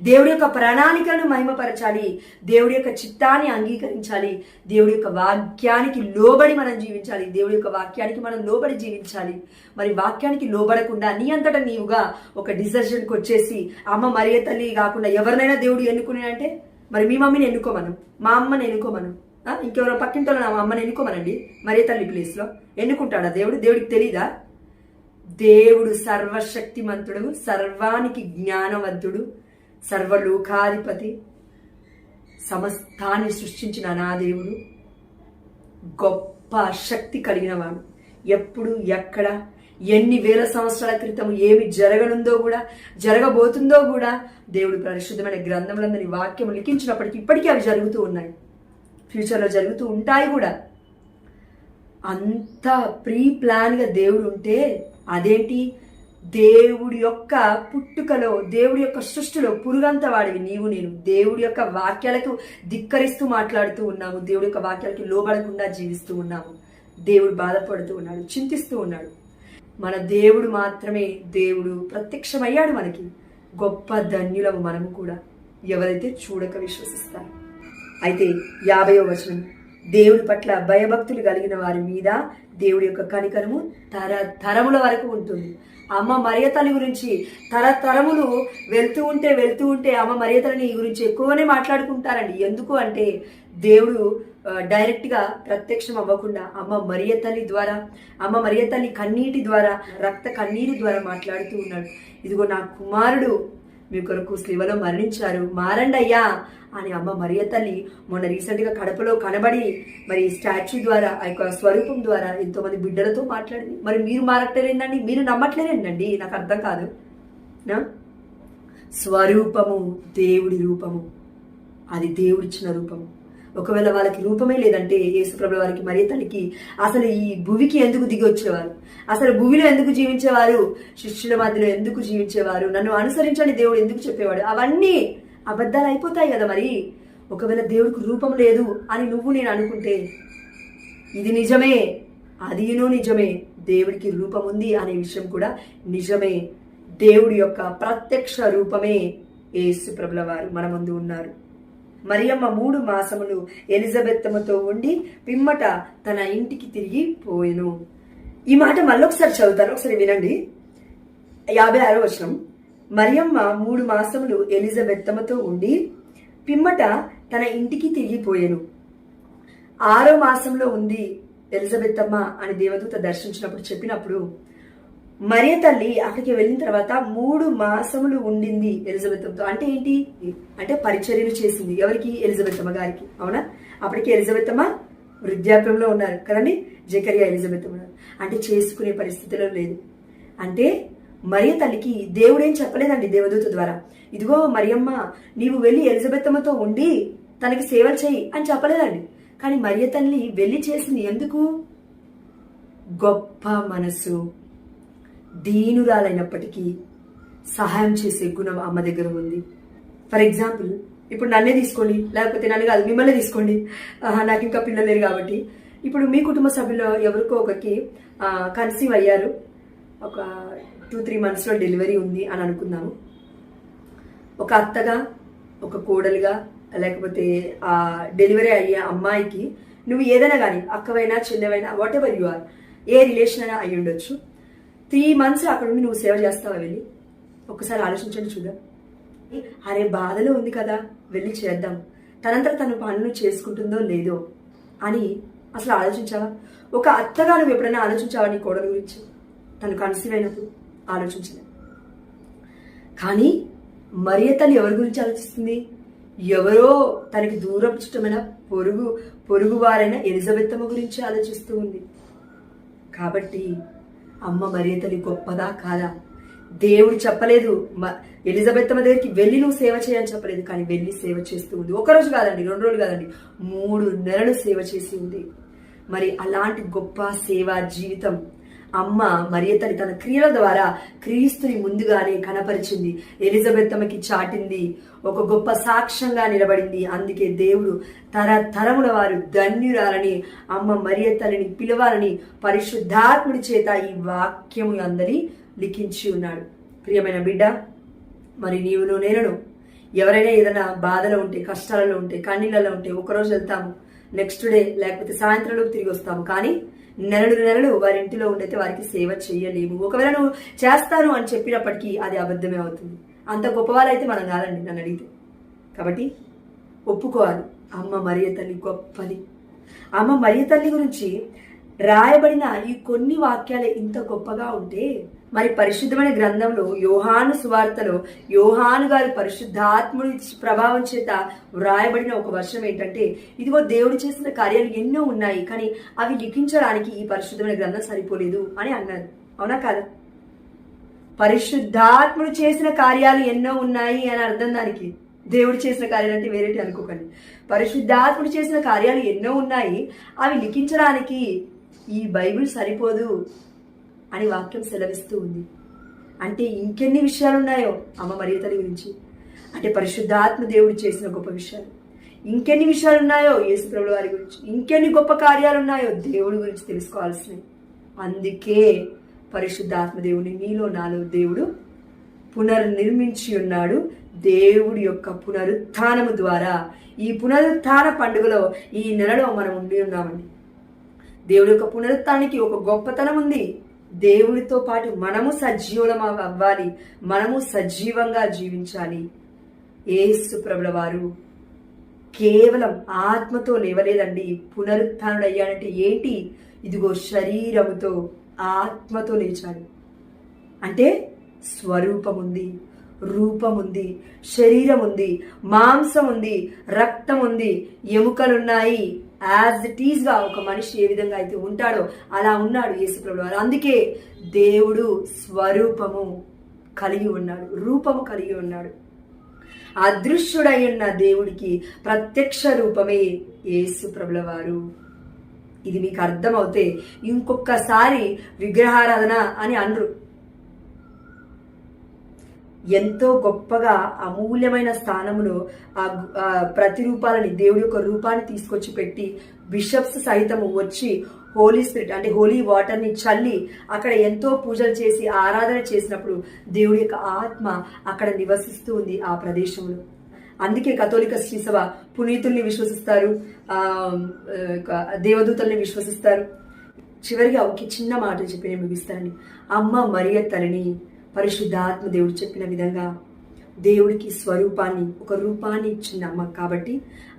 దేవుడి యొక్క ప్రణాళికలను మహిమపరచాలి, దేవుడి యొక్క చిత్తాన్ని అంగీకరించాలి, దేవుడి యొక్క వాక్యానికి లోబడి మనం జీవించాలి, దేవుడి యొక్క వాక్యానికి మనం లోబడి జీవించాలి. మరి వాక్యానికి లోబడకుండా నీ అంతటా నీవుగా ఒక డిసిషన్కి వచ్చేసి అమ్మ మరియ తల్లి కాకుండా ఎవరినైనా దేవుడు ఎన్నుకునే అంటే, మరి మీ మమ్మీని ఎన్నుకోమను, మా అమ్మని ఎన్నుకోమను, ఇంకెవరో పక్కింటో నా అమ్మని ఎన్నుకోమనండి. మరియ తల్లి ప్లేస్లో ఎన్నుకుంటాడా దేవుడు? దేవుడికి తెలీదా? దేవుడు సర్వశక్తిమంతుడు, సర్వానికి జ్ఞానవంతుడు, సర్వలోకాధిపతి, సమస్తాన్ని సృష్టించిన నా దేవుడు గొప్ప శక్తి కలిగిన వాడు. ఎప్పుడు ఎక్కడ ఎన్ని వేల సంవత్సరాల క్రితం ఏమి జరగనుందో కూడా, జరగబోతుందో కూడా దేవుడు పరిశుద్ధమైన గ్రంథములందరి వాక్యం లిఖించినప్పటికీ ఇప్పటికీ అవి జరుగుతూ ఉన్నాయి, ఫ్యూచర్లో జరుగుతూ ఉంటాయి కూడా. అంత ప్రీ ప్లాన్గా దేవుడు ఉంటే అదేంటి, దేవుడి యొక్క పుట్టుకలో, దేవుడి యొక్క సృష్టిలో పురుగంత వాడివి నీవు నేను. దేవుడి యొక్క వాక్యాలకు ధిక్కరిస్తూ మాట్లాడుతూ ఉన్నాము, దేవుడి యొక్క వాక్యాలకి లోబడకుండా జీవిస్తూ ఉన్నాము. దేవుడు బాధపడుతూ ఉన్నాడు, చింతిస్తూ ఉన్నాడు. మన దేవుడు మాత్రమే దేవుడు ప్రత్యక్షమయ్యాడు మనకి. గొప్ప ధన్యులము మనము కూడా, ఎవరైతే చూడక విశ్వసిస్తారు. అయితే 50వ వచనం, దేవుడి పట్ల భయభక్తులు కలిగిన వారి మీద దేవుడి యొక్క కనికరము తరముల వరకు ఉంటుంది. అమ్మ మరియ తల్లి గురించి తరతరములు వెళ్తూ ఉంటే అమ్మ మరియ తల్లిని గురించి ఎక్కువనే మాట్లాడుకుంటారండి. ఎందుకు అంటే దేవుడు డైరెక్ట్గా ప్రత్యక్షం అవ్వకుండా అమ్మ మరియ తల్లి ద్వారా, అమ్మ మరియ తల్లి కన్నీటి ద్వారా, రక్త కన్నీటి ద్వారా మాట్లాడుతూ ఉన్నాడు. ఇదిగో నా కుమారుడు మీ కొరకు స్లివలో మరణించారు, మారండి అయ్యా అని అమ్మ మరియ తల్లి మొన్న రీసెంట్గా కడపలో కనబడి మరి స్టాచ్యూ ద్వారా, ఆ యొక్క స్వరూపం ద్వారా ఎంతోమంది బిడ్డలతో మాట్లాడింది. మరి మీరు మారట్లేరేందండి, మీరు నమ్మట్లేరేందండి, నాకు అర్థం కాదు. స్వరూపము దేవుడి రూపము, అది దేవుడిచ్చిన రూపము. ఒకవేళ వాళ్ళకి రూపమే లేదంటే యేసుప్రభుల వారికి మరియ తల్లికి అసలు ఈ భూమికి ఎందుకు దిగి వచ్చేవారు, అసలు భూమిలో ఎందుకు జీవించేవారు, శిష్యుల మధ్యలో ఎందుకు జీవించేవారు, నన్ను అనుసరించండి దేవుడు ఎందుకు చెప్పేవాడు, అవన్నీ అబద్ధాలు అయిపోతాయి కదా. మరి ఒకవేళ దేవుడికి రూపం లేదు అని నువ్వు నేను అనుకుంటే ఇది నిజమే, అదినూ నిజమే, దేవుడికి రూపం ఉంది అనే విషయం కూడా నిజమే. దేవుడి యొక్క ప్రత్యక్ష రూపమే యేసుప్రభుల వారు మన ముందు ఉన్నారు. మరియమ్మ 3 మాసములు ఎలిజబెత్తమ్మతో ఉండి పిమ్మట తన ఇంటికి తిరిగి పోయెను. ఈ మాట మళ్ళొకసారి చదువుతాను, ఒకసారి వినండి. 56వ వచనం, మరియమ్మ 3 మాసములు ఎలిజబెత్తమ్మతో ఉండి పిమ్మట తన ఇంటికి తిరిగిపోయెను. 6వ మాసంలో ఉంది ఎలిజబెత్తమ్మ అని దేవదూత దర్శించినప్పుడు చెప్పినప్పుడు మరియ తల్లి అక్కడికి వెళ్ళిన తర్వాత 3 మాసములు ఉండింది ఎలిజబెత్తమ్మతో. అంటే ఏంటి అంటే పరిచర్యలు చేసింది. ఎవరికి? ఎలిజబెత్తమ్మ గారికి. అవునా? అప్పటికి ఎలిజబెత్తమ్మ వృద్ధాప్యంలో ఉన్నారు కదండి, జకరియా ఎలిజబెత్తమ్మ ఉన్నారు. అంటే చేసుకునే పరిస్థితిలో లేదు. అంటే మరియ తల్లికి దేవుడేం చెప్పలేదండి దేవదూత ద్వారా, ఇదిగో మరియమ్మ నీవు వెళ్ళి ఎలిజబెత్తమ్మతో ఉండి తనకి సేవలు చేయి అని చెప్పలేదండి. కానీ మరియ తల్లి వెళ్ళి చేసింది. ఎందుకు? గొప్ప మనసు, దీనురాలైనప్పటికీ సహాయం చేసే గుణం అమ్మ దగ్గర ఉంది. ఫర్ ఎగ్జాంపుల్ ఇప్పుడు నన్నే తీసుకోండి, లేకపోతే నన్ను కాదు మిమ్మల్ని తీసుకోండి. నాకు ఇంకా పిల్లలు లేరు కాబట్టి ఇప్పుడు మీ కుటుంబ సభ్యుల్లో ఎవరికో ఒకరికి కన్సీవ్ అయ్యారు, ఒక 2-3 monthsలో డెలివరీ ఉంది అని అనుకుందాము. ఒక అత్తగా, ఒక కోడలుగా, లేకపోతే ఆ డెలివరీ అయ్యే అమ్మాయికి నువ్వు ఏదైనా కానీ అక్కవైనా చెల్లెవైనా వాట్ ఎవర్ యు ఆర్, ఏ రిలేషన్ అయినా అయ్యి ఉండొచ్చు, 3 months అక్కడ ఉండి నువ్వు సేవ చేస్తావా? వెళ్ళి ఒక్కసారి ఆలోచించండి, చూద్దాం. అరే బాధలో ఉంది కదా, వెళ్ళి చేద్దాం, తనంతట తన పనులు చేసుకుంటుందో లేదో అని అసలు ఆలోచించావా? ఒక అత్తగా నువ్వు ఎప్పుడైనా ఆలోచించావా నీ కోడల గురించి? తను కన్సీవ్ అయినప్పుడు ఆలోచించలేదు. కానీ మరియ తల్లి ఎవరి గురించి ఆలోచిస్తుంది? ఎవరో తనకి దూరపు చుట్టమైన పొరుగు వారైన ఎలిజబెత్తమ్మ గురించి ఆలోచిస్తూ ఉంది. కాబట్టి అమ్మ మరియ తల్లి గొప్పదా కాదా? దేవుడు చెప్పలేదు ఎలిజబెత్తమ్మ దగ్గరికి వెళ్ళి నువ్వు సేవ చేయని చెప్పలేదు, కానీ వెళ్ళి సేవ చేస్తూ ఉంది. 1 రోజు కాదండి, 2 రోజులు కాదండి, 3 నెలలు సేవ చేసి ఉంది. మరి అలాంటి గొప్ప సేవా జీవితం అమ్మ మరియ తల్లి తన క్రియల ద్వారా క్రీస్తుని ముందుగానే కనపరిచింది, ఎలిజబెత్తమ్మకి చాటింది, ఒక గొప్ప సాక్ష్యంగా నిలబడింది. అందుకే దేవుడు తరతరముల వారు ధన్యురాలని అమ్మ మరియ తల్లిని పిలవాలని పరిశుద్ధాత్ముడి చేత ఈ వాక్యము అందరి లిఖించి ఉన్నాడు. ప్రియమైన బిడ్డ, మరి నీవును నేను ఎవరైనా ఏదైనా బాధలో ఉంటే, కష్టాలలో ఉంటే, కన్నీళ్ళలో ఉంటే 1 రోజు వెళ్తాము, నెక్స్ట్ డే లేకపోతే సాయంత్రంలోపు తిరిగి వస్తాము. కానీ నెలలు వారి ఇంటిలో ఉండైతే వారికి సేవ చేయలేము. ఒకవేళ నువ్వు చేస్తాను అని చెప్పినప్పటికీ అది అబద్ధమే అవుతుంది. అంత గొప్పవాళ్ళైతే మనం కాదండి నన్ను అడిగితే. కాబట్టి ఒప్పుకోవాలి, అమ్మ మరియ తల్లి గొప్పది. అమ్మ మరియ తల్లి గురించి రాయబడిన ఈ కొన్ని వాక్యాలే ఇంత గొప్పగా ఉంటే, మరి పరిశుద్ధమైన గ్రంథంలో యోహాను సువార్తలో యోహాను గారి పరిశుద్ధాత్ముడి ప్రభావం చేత వ్రాయబడిన ఒక వర్షం ఏంటంటే, ఇదిగో దేవుడు చేసిన కార్యాలు ఎన్నో ఉన్నాయి, కానీ అవి లిఖించడానికి ఈ పరిశుద్ధమైన గ్రంథం సరిపోలేదు అని అన్నారు. అవునా కాదా? పరిశుద్ధాత్ముడు చేసిన కార్యాలు ఎన్నో ఉన్నాయి అని అర్థం దానికి. దేవుడు చేసిన కార్యాలు అంటే వేరేటి అనుకోకండి. పరిశుద్ధాత్ముడు చేసిన కార్యాలు ఎన్నో ఉన్నాయి, అవి లిఖించడానికి ఈ బైబిల్ సరిపోదు అని వాక్యం సెలవిస్తూ ఉంది. అంటే ఇంకెన్ని విషయాలు ఉన్నాయో అమ్మ మరియ తల్లి గురించి, అంటే పరిశుద్ధాత్మ దేవుడు చేసిన గొప్ప విషయాలు, ఇంకెన్ని విషయాలు ఉన్నాయో యేసు ప్రభువు వారి గురించి, ఇంకెన్ని గొప్ప కార్యాలు ఉన్నాయో దేవుడి గురించి తెలుసుకోవాల్సినవి. అందుకే పరిశుద్ధాత్మ దేవుని మీలో నాలో దేవుడు పునర్నిర్మించి ఉన్నాడు. దేవుడి యొక్క పునరుత్థానము ద్వారా ఈ పునరుత్థాన పండుగలో ఈ నెలలో మనం ఉండి ఉన్నామండి. దేవుడి యొక్క పునరుత్థానానికి ఒక గొప్పతనం ఉంది. దేవుడితో పాటు మనము సజీవులం అవ్వాలి, మనము సజీవంగా జీవించాలి. యేసు ప్రభుల వారు కేవలం ఆత్మతో లేవలేదండి, పునరుత్థానుడు అయ్యాడంటే ఏంటి? ఇదిగో శరీరముతో ఆత్మతో లేచాడు. అంటే స్వరూపం ఉంది, రూపం ఉంది, శరీరం ఉంది, మాంసం ఉంది, రక్తం ఉంది, ఎముకలున్నాయి. యాజ్ ఇట్ ఈజ్ గా ఒక మనిషి ఏ విధంగా అయితే ఉంటాడో అలా ఉన్నాడు యేసు ప్రభువు వారు. అందుకే దేవుడు స్వరూపము కలిగి ఉన్నాడు, రూపము కలిగి ఉన్నాడు. అదృశ్యుడై ఉన్న దేవుడికి ప్రత్యక్ష రూపమే యేసు ప్రభువు వారు. ఇది మీకు అర్థమవుతే ఇంకొకసారి విగ్రహారాధన అని అనరు. ఎంతో గొప్పగా అమూల్యమైన స్థానములో ఆ ప్రతిరూపాలని, దేవుడి యొక్క రూపాన్ని తీసుకొచ్చి పెట్టి బిషప్స్ సహితము వచ్చి హోలీ స్పిరిట్ అంటే హోలీ వాటర్ని చల్లి అక్కడ ఎంతో పూజలు చేసి ఆరాధన చేసినప్పుడు దేవుడి యొక్క ఆత్మ అక్కడ నివసిస్తూ ఉంది ఆ ప్రదేశంలో. అందుకే కథోలిక శ్రీసభ పునీతుల్ని విశ్వసిస్తారు, దేవదూతల్ని విశ్వసిస్తారు. చివరిగా ఒక చిన్న మాట చెప్పి నేను ముగిస్తానండి. అమ్మ మరియ తల్లిని పరిశుద్ధాత్మ దేవుడు చెప్పిన విధంగా దేవుడికి స్వరూపాన్ని, ఒక రూపాన్ని ఇచ్చింది అమ్మ. కాబట్టి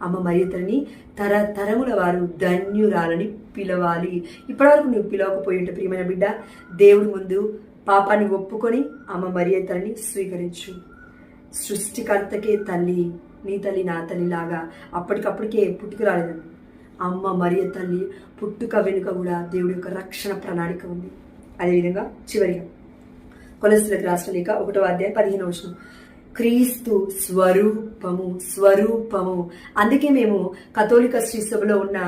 అమ్మ మరియ తల్లిని తరతరముల వారు ధన్యురాలని పిలవాలి. ఇప్పటివరకు నువ్వు పిలవకపోయి ఉంటే ప్రియమైన బిడ్డ, దేవుడి ముందు పాపాన్ని ఒప్పుకొని అమ్మ మరియ తల్లిని స్వీకరించు. సృష్టికర్తకే తల్లి, నీ తల్లి నా తల్లి లాగా అప్పటికప్పటికే పుట్టుకు రాలేదండి. అమ్మ మరియ తల్లి పుట్టుక వెనుక కూడా దేవుడి యొక్క రక్షణ ప్రణాళిక ఉంది. అదేవిధంగా చివరిగా కొలస్సీలకు రాసిన లేఖ 1వ అధ్యాయం 15వ వచనం, క్రీస్తు స్వరూపము, స్వరూపము. అందుకే మేము కథోలిక శ్రీసభలో ఉన్న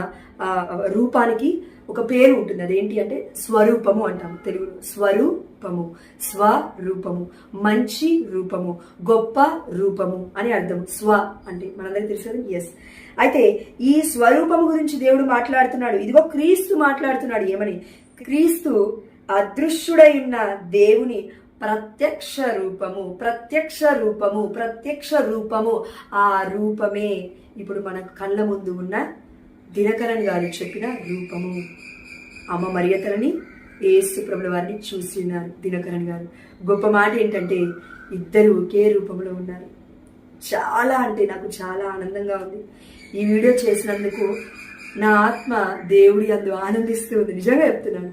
రూపానికి ఒక పేరు ఉంటుంది. అదేంటి అంటే స్వరూపము అంటాము తెలుగులో. స్వరూపము, స్వరూపము, మంచి రూపము, గొప్ప రూపము అని అర్థం. స్వ అంటే మనందరికీ తెలుసు కదా. ఎస్. అయితే ఈ స్వరూపము గురించి దేవుడు మాట్లాడుతున్నాడు. ఇదిగో క్రీస్తు మాట్లాడుతున్నాడు. ఏమని? క్రీస్తు అదృశ్యుడై ఉన్న దేవుని ప్రత్యక్ష రూపము, ప్రత్యక్ష రూపము, ప్రత్యక్ష రూపము. ఆ రూపమే ఇప్పుడు మన కళ్ళ ముందు ఉన్న దినకరన్ గారు చెప్పిన రూపము. అమ్మ మరియతలని యేసు ప్రభుల వారిని చూసి ఉన్నారు దినకరన్ గారు. గొప్ప మాట ఏంటంటే ఇద్దరు ఒకే రూపంలో ఉన్నారు. చాలా అంటే నాకు చాలా ఆనందంగా ఉంది. ఈ వీడియో చేసినందుకు నా ఆత్మ దేవుడి అందు ఆనందిస్తూ ఉంది. నిజంగా చెప్తున్నాను.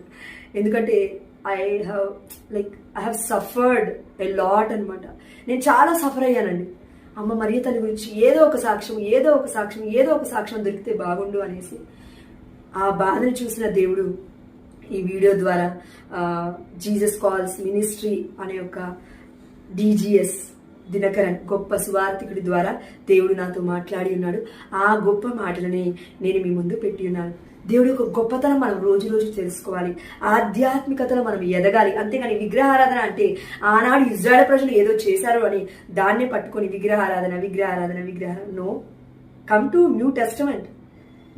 ఎందుకంటే I have suffered a lot అనమాట. నేను చాలా సఫర్ అయ్యానండి. అమ్మ మరియ తల్లి గురించి ఏదో ఒక సాక్ష్యం దొరికితే బాగుండు అనేసి ఆ బాధను చూసిన దేవుడు ఈ వీడియో ద్వారా జీసస్ కాల్స్ మినిస్ట్రీ అనే ఒక DGS దినకరన్ గొప్ప సువార్థికుడి ద్వారా దేవుడు నాతో మాట్లాడి ఉన్నాడు. ఆ గొప్ప మాటలని నేను మీ ముందు పెట్టి ఉన్నాను. దేవుడి యొక్క గొప్పతనం మనం రోజు రోజు తెలుసుకోవాలి. ఆధ్యాత్మికతలో మనం ఎదగాలి. అంతేగాని విగ్రహారాధన అంటే ఆనాడు ఇజ్రాయెల్ ప్రజలు ఏదో చేశారు అని దాన్నే పట్టుకొని విగ్రహారాధన. No, come to New Testament,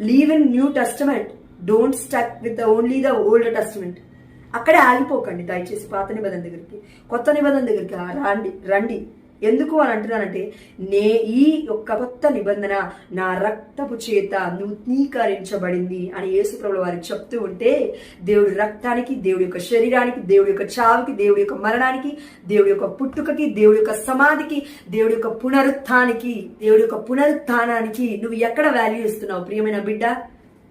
leave in New Testament, don't stuck with only the Old Testament. అక్కడే ఆగిపోకండి దయచేసి. పాత నిబంధన దగ్గరికి, కొత్త నిబంధన దగ్గరికి రండి. ఎందుకు అని అంటున్నానంటే ఈ యొక్క కొత్త నిబంధన నా రక్తపు చేత నూతనీకరించబడింది అని యేసు ప్రభుల వారు చెప్తూ ఉంటే, దేవుడి రక్తానికి, దేవుడి యొక్క శరీరానికి, దేవుడి యొక్క చావుకి, దేవుడి యొక్క మరణానికి, దేవుడి యొక్క పుట్టుకకి, దేవుడి యొక్క సమాధికి, దేవుడి యొక్క పునరుత్థానానికి నువ్వు ఎక్కడ వాల్యూ ఇస్తున్నావు ప్రియమైన బిడ్డ?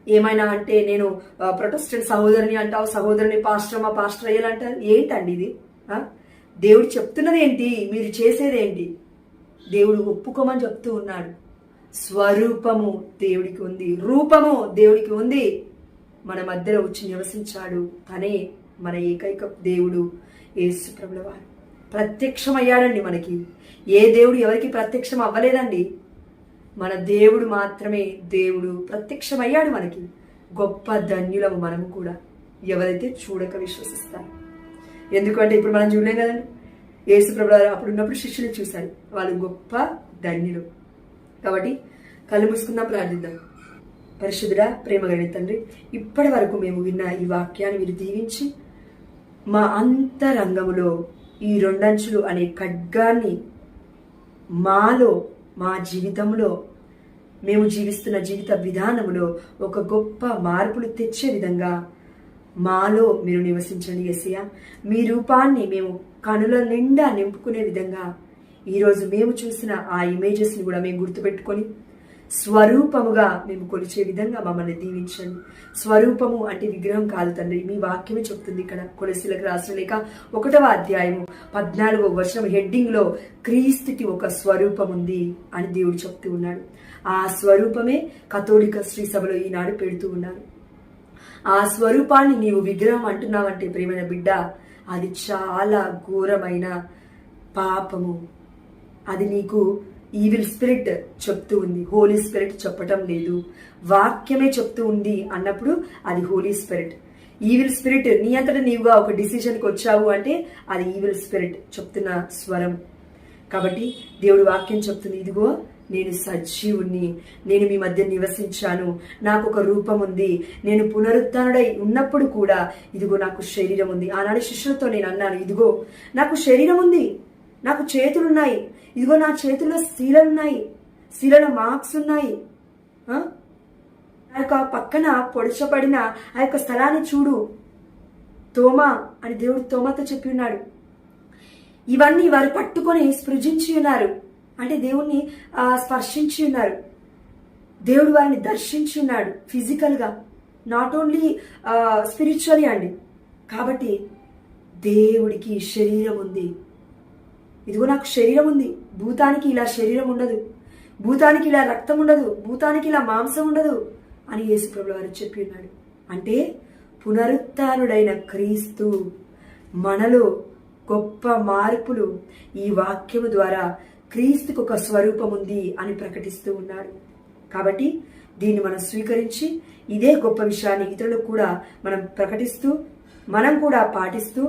ఏమైనా అంటే నేను ప్రొటెస్టెంట్ సహోదరుని అంటావు, సహోదరుని పాస్టర్ అయ్యాలంటారు. ఏంటండి ఇది? దేవుడు చెప్తున్నది ఏంటి? మీరు చేసేదేంటి? దేవుడు ఒప్పుకోమని చెప్తూ ఉన్నాడు. స్వరూపము దేవుడికి ఉంది, రూపము దేవుడికి ఉంది. మన మధ్యలో వచ్చి నివసించాడు. తనే మన ఏకైక దేవుడు యేసు ప్రభుల వారు. ప్రత్యక్షమయ్యాడండి మనకి. ఏ దేవుడు ఎవరికి ప్రత్యక్షం అవ్వలేదండి. మన దేవుడు మాత్రమే దేవుడు ప్రత్యక్షమయ్యాడు మనకి. గొప్ప ధన్యులము మనము కూడా, ఎవరైతే చూడక విశ్వసిస్తారు. ఎందుకంటే ఇప్పుడు మనం చూడలేం కదండి. యేసు ప్రభువు అప్పుడు ఉన్నప్పుడు శిష్యులు చూశారు, వాళ్ళు గొప్ప ధన్యులు. కాబట్టి కళ్ళు మూసుకుందాం, ప్రార్థిద్దాం. పరిశుద్ధుడా, ప్రేమ కలిగిన తండ్రి, ఇప్పటి వరకు మేము విన్న ఈ వాక్యాన్ని మీరు దీవించి మా అంతరంగములో ఈ రెండంచులు అనే ఖడ్గాన్ని మాలో, మా జీవితంలో, మేము జీవిస్తున్న జీవిత విధానంలో ఒక గొప్ప మార్పులు తెచ్చే విధంగా మాలో మీరు నివసించండి యేసయ్య. మీ రూపాన్ని మేము కనుల నిండా నింపుకునే విధంగా ఈరోజు మేము చూసిన ఆ ఇమేజెస్ని కూడా మేము గుర్తుపెట్టుకొని స్వరూపముగా మేము కొలిచే విధంగా మమ్మల్ని దీవించండి. స్వరూపము అంటే విగ్రహం కాదు తండ్రి. మీ వాక్యమే చెప్తుంది ఇక్కడ. కొలస్సీలకు రాసిన లేఖ 1వ అధ్యాయము 14వ వచనం హెడ్డింగ్ లో క్రీస్తుకి ఒక స్వరూపం ఉంది అని దేవుడు చెప్తూ ఉన్నాడు. ఆ స్వరూపమే కథోలిక శ్రీ సభలో ఈనాడు పెడుతూ ఉన్నారు. ఆ స్వరూపాన్ని నీవు విగ్రహం అంటున్నావంటే ప్రియమైన బిడ్డ, అది చాలా ఘోరమైన పాపము. అది నీకు ఈవిల్ స్పిరిట్ చెప్తూ ఉంది, హోలీ స్పిరిట్ చెప్పటం లేదు. వాక్యమే చెప్తూ ఉంది అన్నప్పుడు అది హోలీ స్పిరిట్. ఈవిల్ స్పిరిట్ నీ అంతటా నీవుగా ఒక డిసిజన్కి వచ్చావు అంటే అది ఈవిల్ స్పిరిట్ చెప్తున్న స్వరం. కాబట్టి దేవుడి వాక్యం చెప్తుంది, ఇదిగో నేను సజీవుణ్ణి, నేను మీ మధ్య నివసించాను, నాకు ఒక రూపం ఉంది, నేను పునరుత్థానుడై ఉన్నప్పుడు కూడా ఇదిగో నాకు శరీరం ఉంది. ఆనాడు శిష్యులతో నేను అన్నాను, ఇదిగో నాకు శరీరం ఉంది, నాకు చేతులున్నాయి, ఇదిగో నా చేతుల్లో శీలలున్నాయి, శీలల మార్క్స్ ఉన్నాయి. ఆ యొక్క పక్కన పొడిచబడిన ఆ యొక్క స్థలాన్ని చూడు తోమా అని దేవుడు తోమాతో చెప్పి ఉన్నాడు. ఇవన్నీ వారు పట్టుకొని స్పృశించి ఉన్నారు, అంటే దేవుణ్ణి స్పర్శించి ఉన్నారు. దేవుడు వారిని దర్శించి ఉన్నాడు ఫిజికల్గా, నాట్ ఓన్లీ స్పిరిచువల్లీ అండి. కాబట్టి దేవుడికి శరీరం ఉంది. ఇదిగో నాకు శరీరం ఉంది. భూతానికి ఇలా శరీరం ఉండదు, భూతానికి ఇలా రక్తం ఉండదు, భూతానికి ఇలా మాంసం ఉండదు అని యేసు ప్రభువు వారు చెప్పి ఉన్నాడు. అంటే పునరుత్థానుడైన క్రీస్తు మనలో గొప్ప మార్పులు ఈ వాక్యము ద్వారా క్రీస్తుకు ఒక స్వరూపం ఉంది అని ప్రకటిస్తూ ఉన్నాడు. కాబట్టి దీన్ని మనం స్వీకరించి ఇదే గొప్ప విషయాన్ని ఇతరులకు కూడా మనం ప్రకటిస్తూ మనం కూడా పాటిస్తూ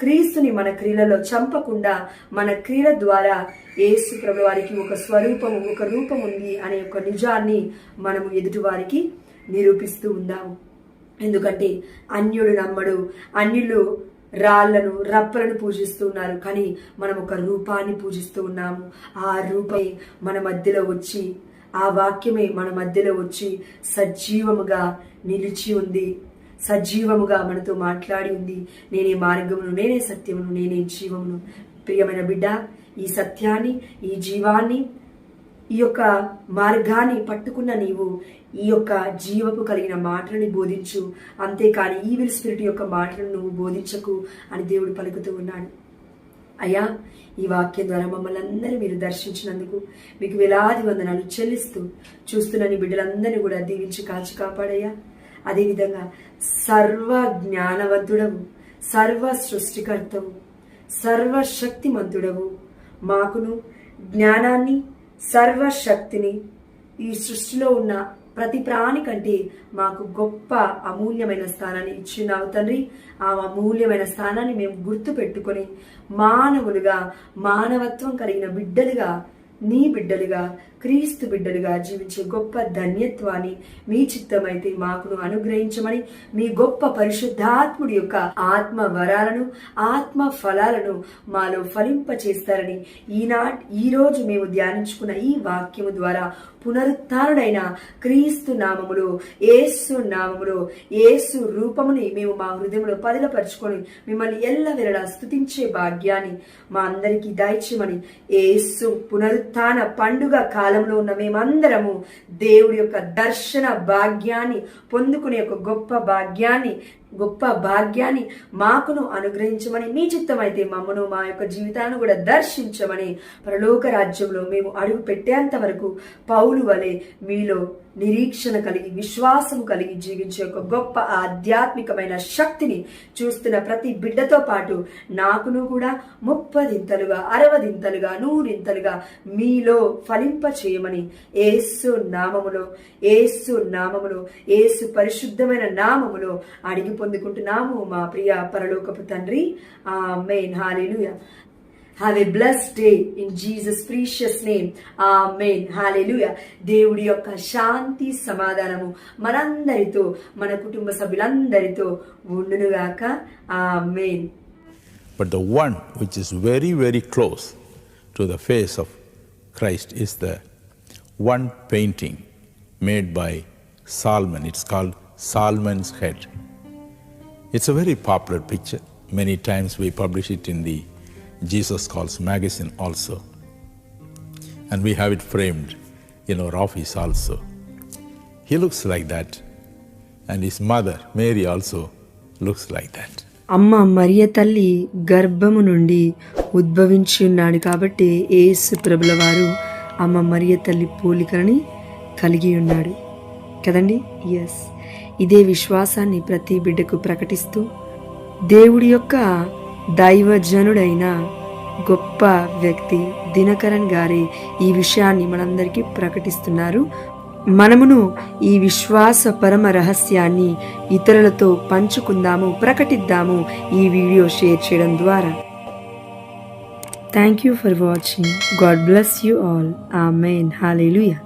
క్రీస్తుని మన క్రియలలో చంపకుండా మన క్రియల ద్వారా యేసు ప్రభు వారికి ఒక స్వరూపము ఒక రూపం ఉంది అనే ఒక నిజాన్ని మనము ఎదుటి వారికి నిరూపిస్తూ ఉందాము. ఎందుకంటే అన్యుడు నమ్మడు, అన్యులు రాళ్లను రప్పలను పూజిస్తూ ఉన్నారు, కానీ మనం ఒక రూపాన్ని పూజిస్తూ ఉన్నాము. ఆ రూపమే మన మధ్యలో వచ్చి, ఆ వాక్యమే మన మధ్యలో వచ్చి సజీవముగా నిలిచి ఉంది, సజీవముగా మనతో మాట్లాడి ఉంది. నేనే మార్గమును, నేనే సత్యమును, నేనే జీవమును. ప్రియమైన బిడ్డ, ఈ సత్యాన్ని, ఈ జీవాన్ని, ఈ యొక్క మార్గాన్ని పట్టుకున్న నీవు ఈ యొక్క జీవపు కలిగిన మాటలని బోధించు, అంతేకాని ఈవిల్ స్పిరిట్ యొక్క మాటలను నువ్వు బోధించకు అని దేవుడు పలుకుతూ ఉన్నాడు. అయ్యా, ఈ వాక్యం ద్వారా మమ్మల్ని అందరినీ మీరు దర్శించినందుకు మీకు వేలాది వందనాలు చెల్లిస్తూ చూస్తున్న నీ బిడ్డలందరినీ కూడా దీవించి కాచి కాపాడయ్యా. అదేవిధంగా సర్వ జ్ఞానవంతుడవు, సర్వ సృష్టికర్తవు, సర్వశక్తిమంతుడవు, మాకును జ్ఞానాన్ని సర్వశక్తిని ఈ సృష్టిలో ఉన్న ప్రతి ప్రాణి కంటే మాకు గొప్ప అమూల్యమైన స్థానాన్ని ఇచ్చినావు తండ్రి. ఆ అమూల్యమైన స్థానాన్ని మేము గుర్తు పెట్టుకొని మానవులుగా, మానవత్వం కలిగిన బిడ్డలుగా, నీ బిడ్డలుగా, క్రీస్తు బిడ్డలుగా జీవించే గొప్ప ధన్యత్వాన్ని మీ చిత్తమైతే మాకును అనుగ్రహించమని, మీ గొప్ప పరిశుద్ధాత్ముడి యొక్క ఆత్మ వరాలను, ఆత్మ ఫలాలను మాలో ఫలింపచేస్తారని ఈరోజు మేము ధ్యానించుకున్న ఈ వాక్యము ద్వారా పునరుత్థానుడైన క్రీస్తు నామములో, యేసు నామములో, యేసు రూపముని మేము మా హృదయంలో పదిలపరుచుకొని మిమ్మల్ని ఎల్లవేళలా స్తుతించే భాగ్యాన్ని మా అందరికీ దయచేయమని, యేసు పునరుత్థాన పండుగ కాలంలో ఉన్న మేమందరము దేవుడి యొక్క దర్శన భాగ్యాన్ని పొందుకునే ఒక గొప్ప భాగ్యాన్ని మాకును అనుగ్రహించమని, మీ చిత్తమైతే మమ్మను, మా యొక్క జీవితాన్ని కూడా దర్శించమని, పరలోక రాజ్యంలో మేము అడుగు పెట్టేంత వరకు పౌలు వలె మీలో నిరీక్షణ కలిగి, విశ్వాసము కలిగి జీవించే ఒక గొప్ప ఆధ్యాత్మికమైన శక్తిని చూస్తున్న ప్రతి బిడ్డతో పాటు నాకును కూడా 30దింతలుగా, 60దింతలుగా, 100దింతలుగా మీలో ఫలింప చేయమని యేసు నామములో, యేసు పరిశుద్ధమైన నామములో అడిగి పొందుకుంటున్నాము మా ప్రియ పరలోకపు తండ్రి. ఆమేన్. హల్లెలూయా. Have a blessed day in Jesus' precious name. Amen. Hallelujah. దేవుడి యొక్క శాంతి సమాధానము మనందరితో, మన కుటుంబ సభ్యులందరితో ఉండునుగాక. ఆమేన్. But the one which is very, very close to the face of Christ is the one painting made by Salman. It's called Salman's Head. It's a very popular picture. Many times we publish it in the Jesus Calls magazine also. And we have it framed in our office also. He looks like that. And his mother, Mary, also looks like that. అమ్మ మరియ తల్లి గర్భము నుండి ఉద్భవించి ఉన్నాడు కాబట్టి యేసు ప్రభుల వారు అమ్మ మరియ తల్లి పోలికని కలిగి ఉన్నాడు కదండి. ఎస్, ఇదే విశ్వాసాన్ని ప్రతి బిడ్డకు ప్రకటిస్తూ దేవుడి యొక్క దైవజనుడైన గొప్ప వ్యక్తి దినకరన్ గారే ఈ విషయాన్ని మనందరికీ ప్రకటిస్తున్నారు. మనమును ఈ విశ్వాస పరమ రహస్యాన్ని ఇతరులతో పంచుకుందాము, ప్రకటిద్దాము ఈ వీడియో షేర్ చేయడం ద్వారా. Thank you for watching. God bless you all. Amen. Hallelujah.